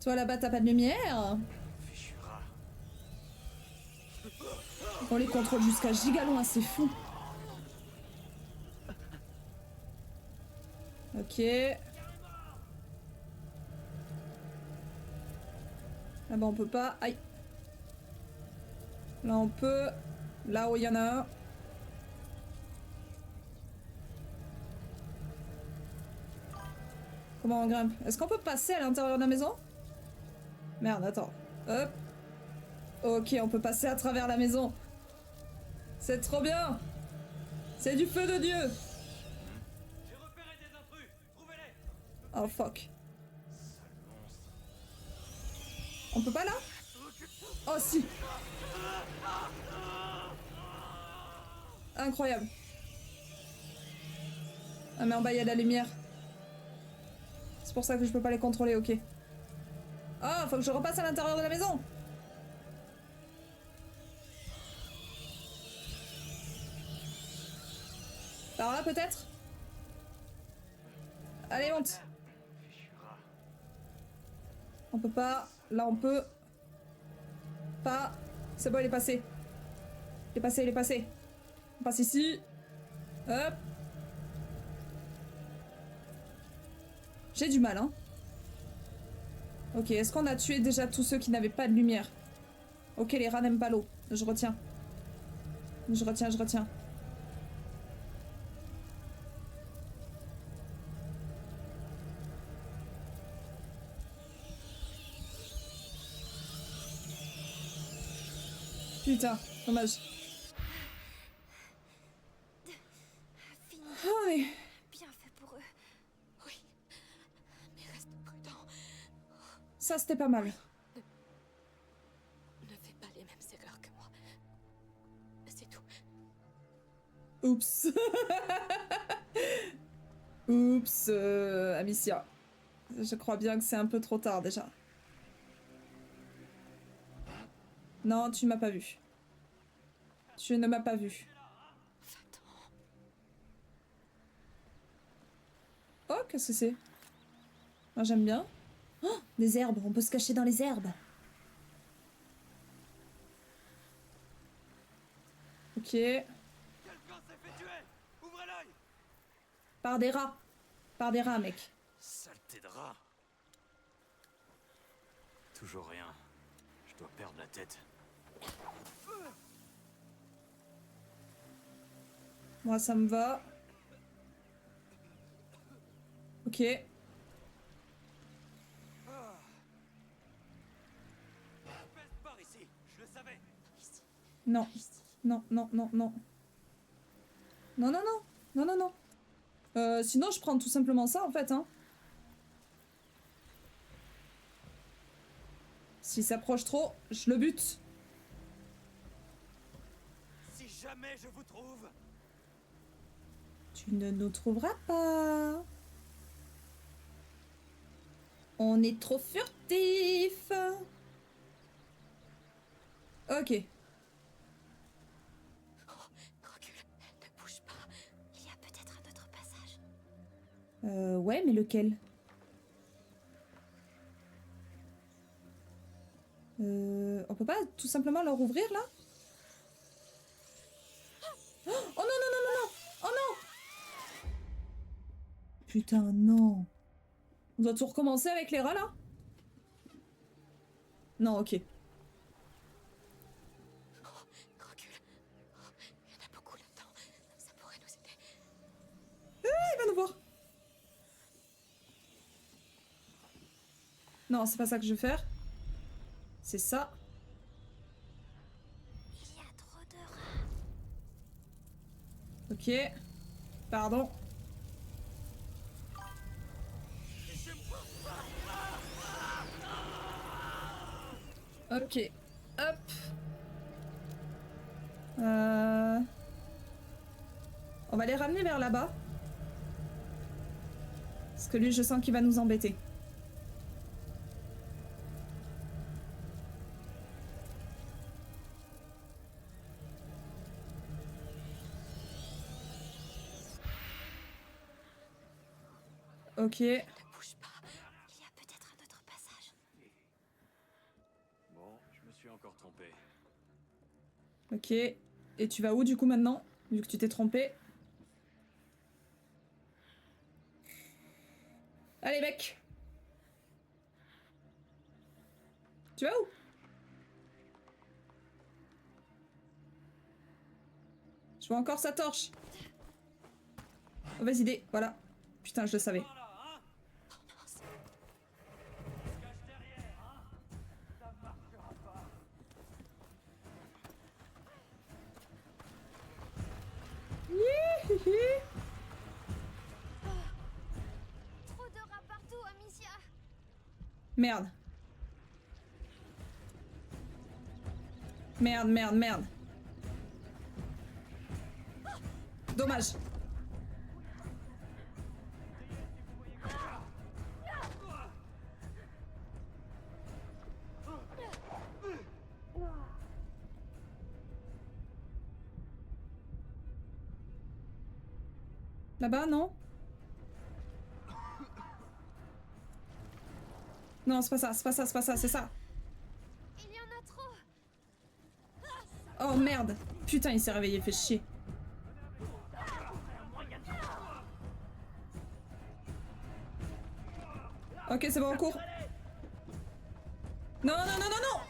A: Toi, là-bas, t'as pas de lumière.
K: Fichu rat.
A: On les contrôle jusqu'à giga loin, c'est fou. Ok. Ah bah on peut pas. Aïe. Là on peut. Là où il y en a un. Comment on grimpe? Est-ce qu'on peut passer à l'intérieur de la maison? Merde, attends. Hop. Ok, on peut passer à travers la maison. C'est trop bien. C'est du feu de Dieu.
L: J'ai repéré des intrus. Trouvez-les.
A: Oh fuck. On peut pas là? Oh si. Incroyable. Ah mais en bas il y a de la lumière. C'est pour ça que je peux pas les contrôler, ok. Ah, faut que je repasse à l'intérieur de la maison. Par là peut-être? Allez, monte. On peut pas. Là on peut. Pas. C'est bon, il est passé. Il est passé, il est passé. On passe ici. Hop. J'ai du mal, hein. Ok, est-ce qu'on a tué déjà tous ceux qui n'avaient pas de lumière? Ok, les rats n'aiment pas l'eau. Je retiens. Je retiens, je retiens. Putain, dommage. Oh, mais...
D: Bien fait pour eux.
C: Oui, mais reste prudent.
A: Ça, c'était pas mal.
C: Ne fais pas les mêmes erreurs que moi. C'est tout.
A: Oups. Oups, Amicia. Je crois bien que c'est un peu trop tard déjà. Non, tu m'as pas vu. Tu ne m'as pas vu. Oh, qu'est-ce que c'est? Moi, j'aime bien. Oh, des herbes, on peut se cacher dans les herbes. Ok.
L: Quelqu'un s'est fait tuer. Ouvrez l'œil.
A: Par des rats. Par des rats, mec.
L: Saleté de rat. Toujours rien. Je dois perdre la tête.
A: Moi, ça me va. Ok.
L: Peste par ici. Je le savais.
A: Non. Non, non, non, non. Non, non, non. Non, non, non. Sinon, je prends tout simplement ça, en fait, hein. S'il s'approche trop, je le bute.
L: Si jamais je vous trouve.
A: Tu ne nous trouveras pas. On est trop furtifs. Ok.
C: Recule, ne bouge pas.
D: Il y a peut-être un autre passage.
A: Ouais, mais lequel? On peut pas tout simplement leur ouvrir, là? Oh non, non, non, non, non! Oh non! Putain, non. On doit tout recommencer avec les rats, là? Non, ok.
C: Recule. Il y en a beaucoup là-dedans. Ça pourrait nous aider.
A: Il va nous voir. Non, c'est pas ça que je veux faire. C'est ça.
D: Il y a trop de rats.
A: Ok. Pardon. Ok. Hop. On va les ramener vers là-bas. Parce que lui, je sens qu'il va nous embêter. Ok.
C: Ne bouge pas.
D: Il y a peut-être un autre passage.
L: Bon, je me suis encore trompé.
A: Ok. Et tu vas où du coup maintenant? Vu que tu t'es trompé. Allez mec. Tu vas où? Je vois encore sa torche. Mauvaise idée, voilà. Putain, je le savais. Hihihi.
D: Trop de rats partout, Amicia.
A: Merde. Merde, merde, merde. Dommage. Là-bas, non? Non, c'est pas ça, c'est pas ça, c'est pas ça, c'est ça.
D: Il y en a trop.
A: Oh merde. Putain, il s'est réveillé, fait chier. Ok, c'est bon, on court. Non, non, non, non, non.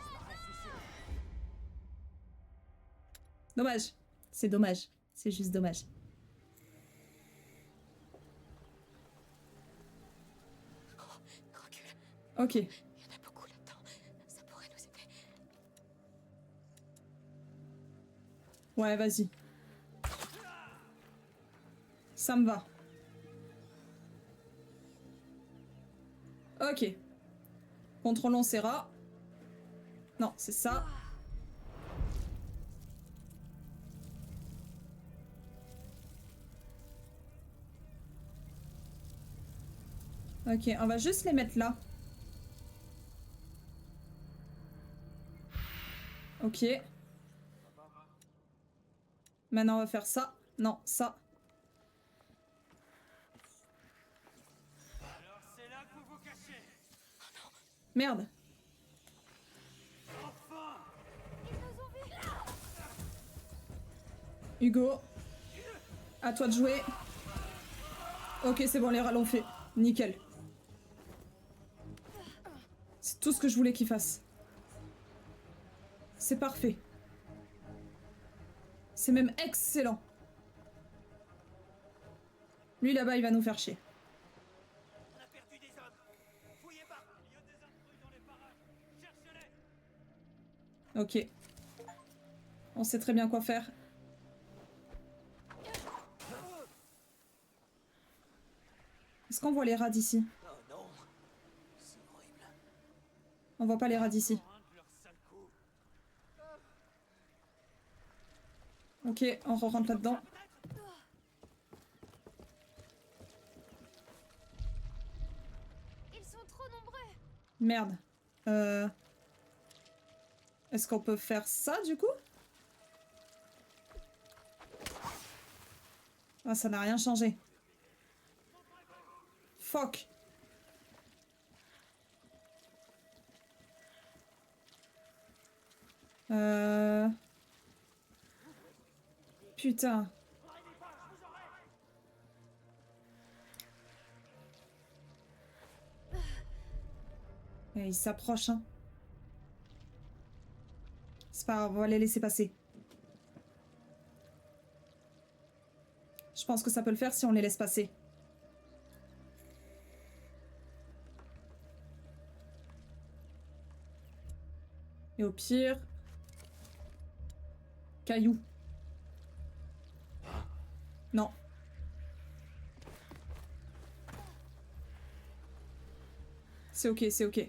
A: Dommage. C'est dommage. C'est juste dommage. Ok.
C: Il y en a beaucoup là-dedans. Ça pourrait nous aider.
A: Ouais, vas-y. Ça me va. Ok. Contrôlons ces rats. Non, c'est ça. Ok, on va juste les mettre là. Ok. Maintenant, on va faire ça. Non, ça.
L: Alors c'est là que vous vous cachez.
A: Merde.
L: Enfin.
D: Ils nous ont vus.
A: Hugo. À toi de jouer. Ok, c'est bon, les rats l'ont fait. Nickel. C'est tout ce que je voulais qu'il fasse. C'est parfait. C'est même excellent. Lui là-bas, il va nous faire chier.
L: On a perdu des hommes. Fouillez par. Il y a des intrus dans les parages. Cherchez-les.
A: Ok. On sait très bien quoi faire. Est-ce qu'on voit les rats d'ici?
L: Oh non. C'est horrible.
A: On voit pas les rats d'ici.
L: Un de leurs sales coups.
A: Ok, on rentre là-dedans.
D: Ils sont trop nombreux.
A: Merde. Est-ce qu'on peut faire ça, du coup? Ah, ça n'a rien changé. Fuck. Putain. Et il s'approche, hein. C'est pas grave, on va les laisser passer. Je pense que ça peut le faire si on les laisse passer. Et au pire... Caillou. Non. C'est ok, c'est ok.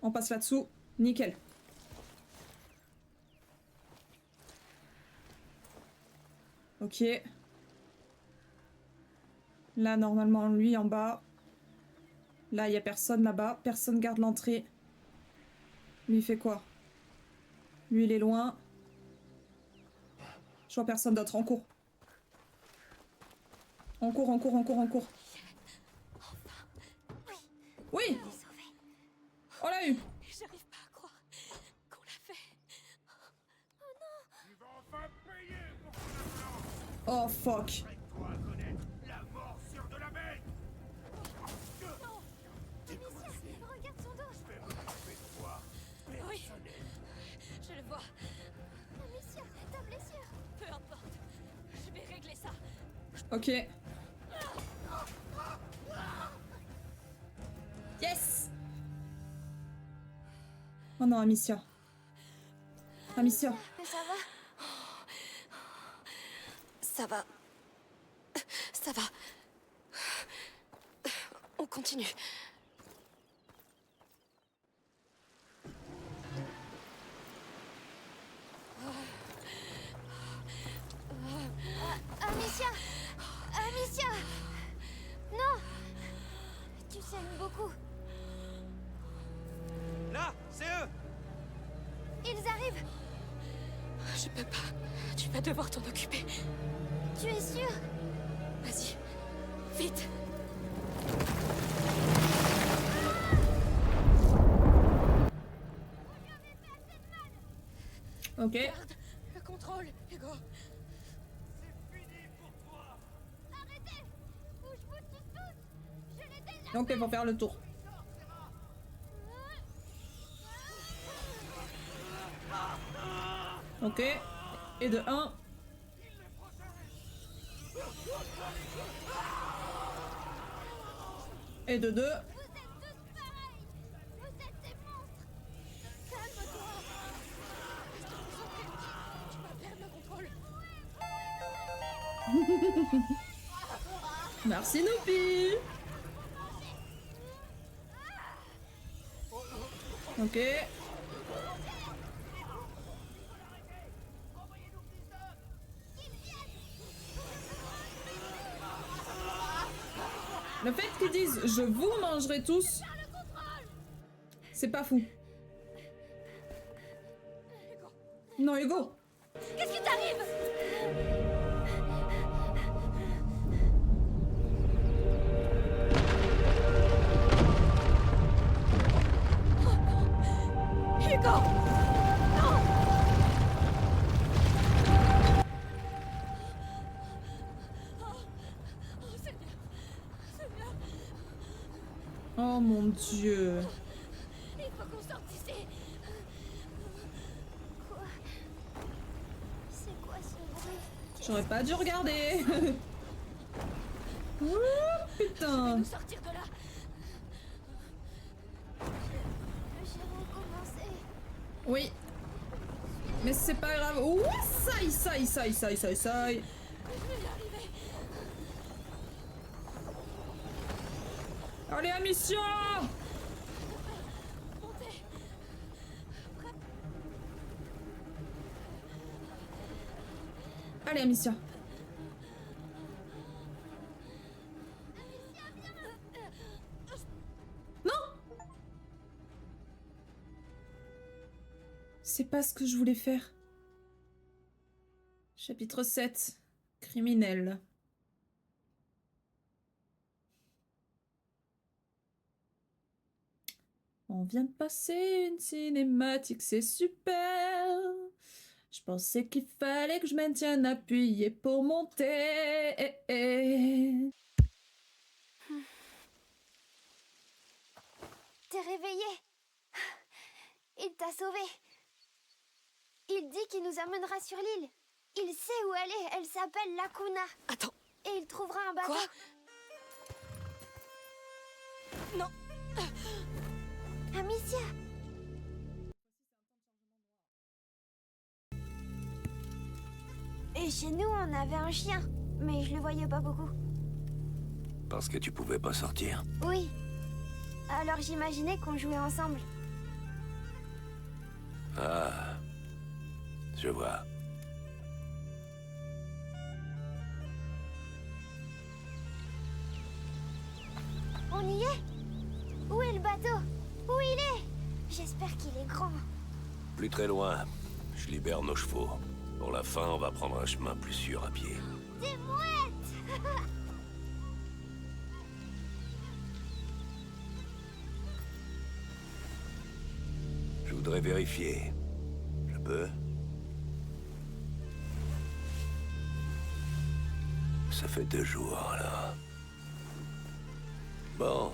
A: On passe là-dessous. Nickel. Ok. Là, normalement, lui en bas. Là, il n'y a personne là-bas. Personne garde l'entrée. Lui, il fait quoi? Lui, il est loin. Je vois personne d'autre. On court. On court, on court, on court, on court. Oui! On l'a eu!
C: J'arrive pas à croire qu'on l'a fait.
A: Oh fuck.
E: Prête-toi à connaître la morsure de la bête.
D: Amicia, regarde son dos.
E: Je vais m'occuper de toi.
C: Oui, je le vois.
D: Amicia, ta blessure.
C: Peu importe. Je vais régler ça.
A: Ok. Yes. Oh non, Amicia. Amicia.
D: Ça va?
C: Ça va. Ça va. On continue.
D: Amicia! Amicia! Non! Tu saignes beaucoup.
G: Là, c'est eux!
D: Ils arrivent!
C: Je peux pas. Tu vas devoir t'en occuper.
D: Tu es sûr?
C: Vas-y. Vite.
A: Ok.
C: Garde le contrôle, Hugo.
D: Arrêtez! Bouge-vous tous! Je l'ai déjà!
A: Donc ils vont faire le tour. Ok. Et de 1. Et de 2.
D: Vous êtes tous pareils! Vous êtes des monstres! Calme-toi!
C: Tu vas perdre le contrôle.
A: Merci Noupi. Ok. Le fait qu'ils disent « je vous mangerai tous », c'est pas fou. Non, Hugo.
C: Qu'est-ce qui t'arrive? Hugo! Non! Oh, Seigneur! Seigneur!
A: Oh mon Dieu.
C: Il faut qu'on sorte d'ici!
D: Quoi? C'est quoi ce bruit?
A: J'aurais pas dû regarder. Ouh, putain.
C: Nous sortir de là!
D: J'ai recommencé.
A: Oui. Mais c'est pas grave. Ouh, ça, ça, ça, ça, ça, ça.
C: Je vais y arriver!
A: Allez, Amicia.
C: Montez!
A: Allez, Amicia. Non. C'est pas ce que je voulais faire. Chapitre 7. Criminel. On vient de passer une cinématique, c'est super. Je pensais qu'il fallait que je maintienne appuyé pour monter.
D: T'es réveillé. Il t'a sauvé. Il dit qu'il nous amènera sur l'île. Il sait où elle est. Elle s'appelle Lacuna.
C: Attends.
D: Et il trouvera un bateau.
C: Quoi? Non.
D: Amicia. Et chez nous, on avait un chien. Mais je le voyais pas beaucoup.
F: Parce que tu pouvais pas sortir.
D: Oui. Alors j'imaginais qu'on jouait ensemble.
F: Ah. Je vois.
D: On y est? Où est le bateau? Où il est? J'espère qu'il est grand.
F: Plus très loin. Je libère nos chevaux. Pour la fin, on va prendre un chemin plus sûr à pied.
D: Des mouettes!
F: Je voudrais vérifier. Je peux? ça fait 2 jours, alors. Bon.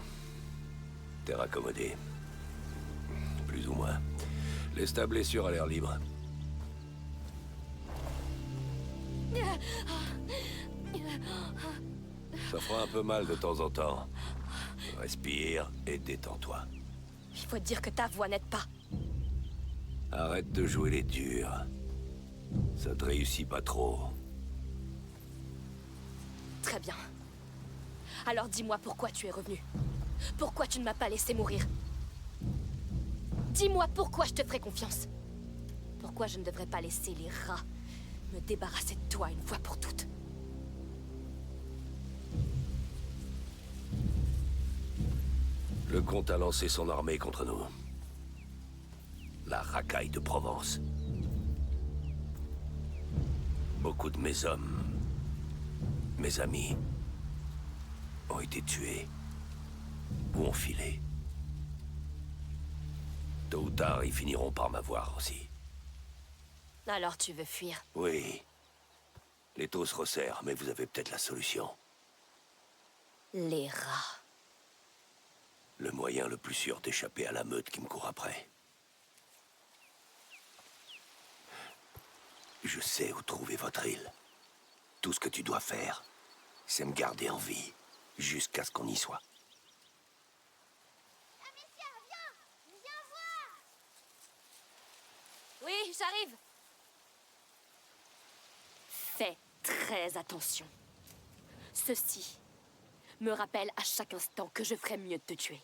F: T'es raccommodé. Plus ou moins. Laisse ta blessure à l'air libre. Ça fera un peu mal de temps en temps. Respire et détends-toi.
C: Il faut te dire que ta voix n'aide pas.
F: Arrête de jouer les durs. Ça te réussit pas trop.
C: Très bien. Alors dis-moi pourquoi tu es revenu. Pourquoi tu ne m'as pas laissé mourir? Dis-moi pourquoi je te ferai confiance. Pourquoi je ne devrais pas laisser les rats me débarrasser de toi une fois pour toutes.
F: Le comte a lancé son armée contre nous. La racaille de Provence. Beaucoup de mes hommes, mes amis, ont été tués ou enfilés. Tôt ou tard, ils finiront par m'avoir aussi.
C: Alors tu veux fuir?
F: Oui. Les taux se resserrent, mais vous avez peut-être la solution.
C: Les rats.
F: Le moyen le plus sûr d'échapper à la meute qui me court après. Je sais où trouver votre île. Tout ce que tu dois faire, c'est me garder en vie, jusqu'à ce qu'on y soit.
D: Amicia, viens! Viens voir!
C: Oui, j'arrive. Fais très attention. Ceci me rappelle à chaque instant que je ferais mieux de te tuer.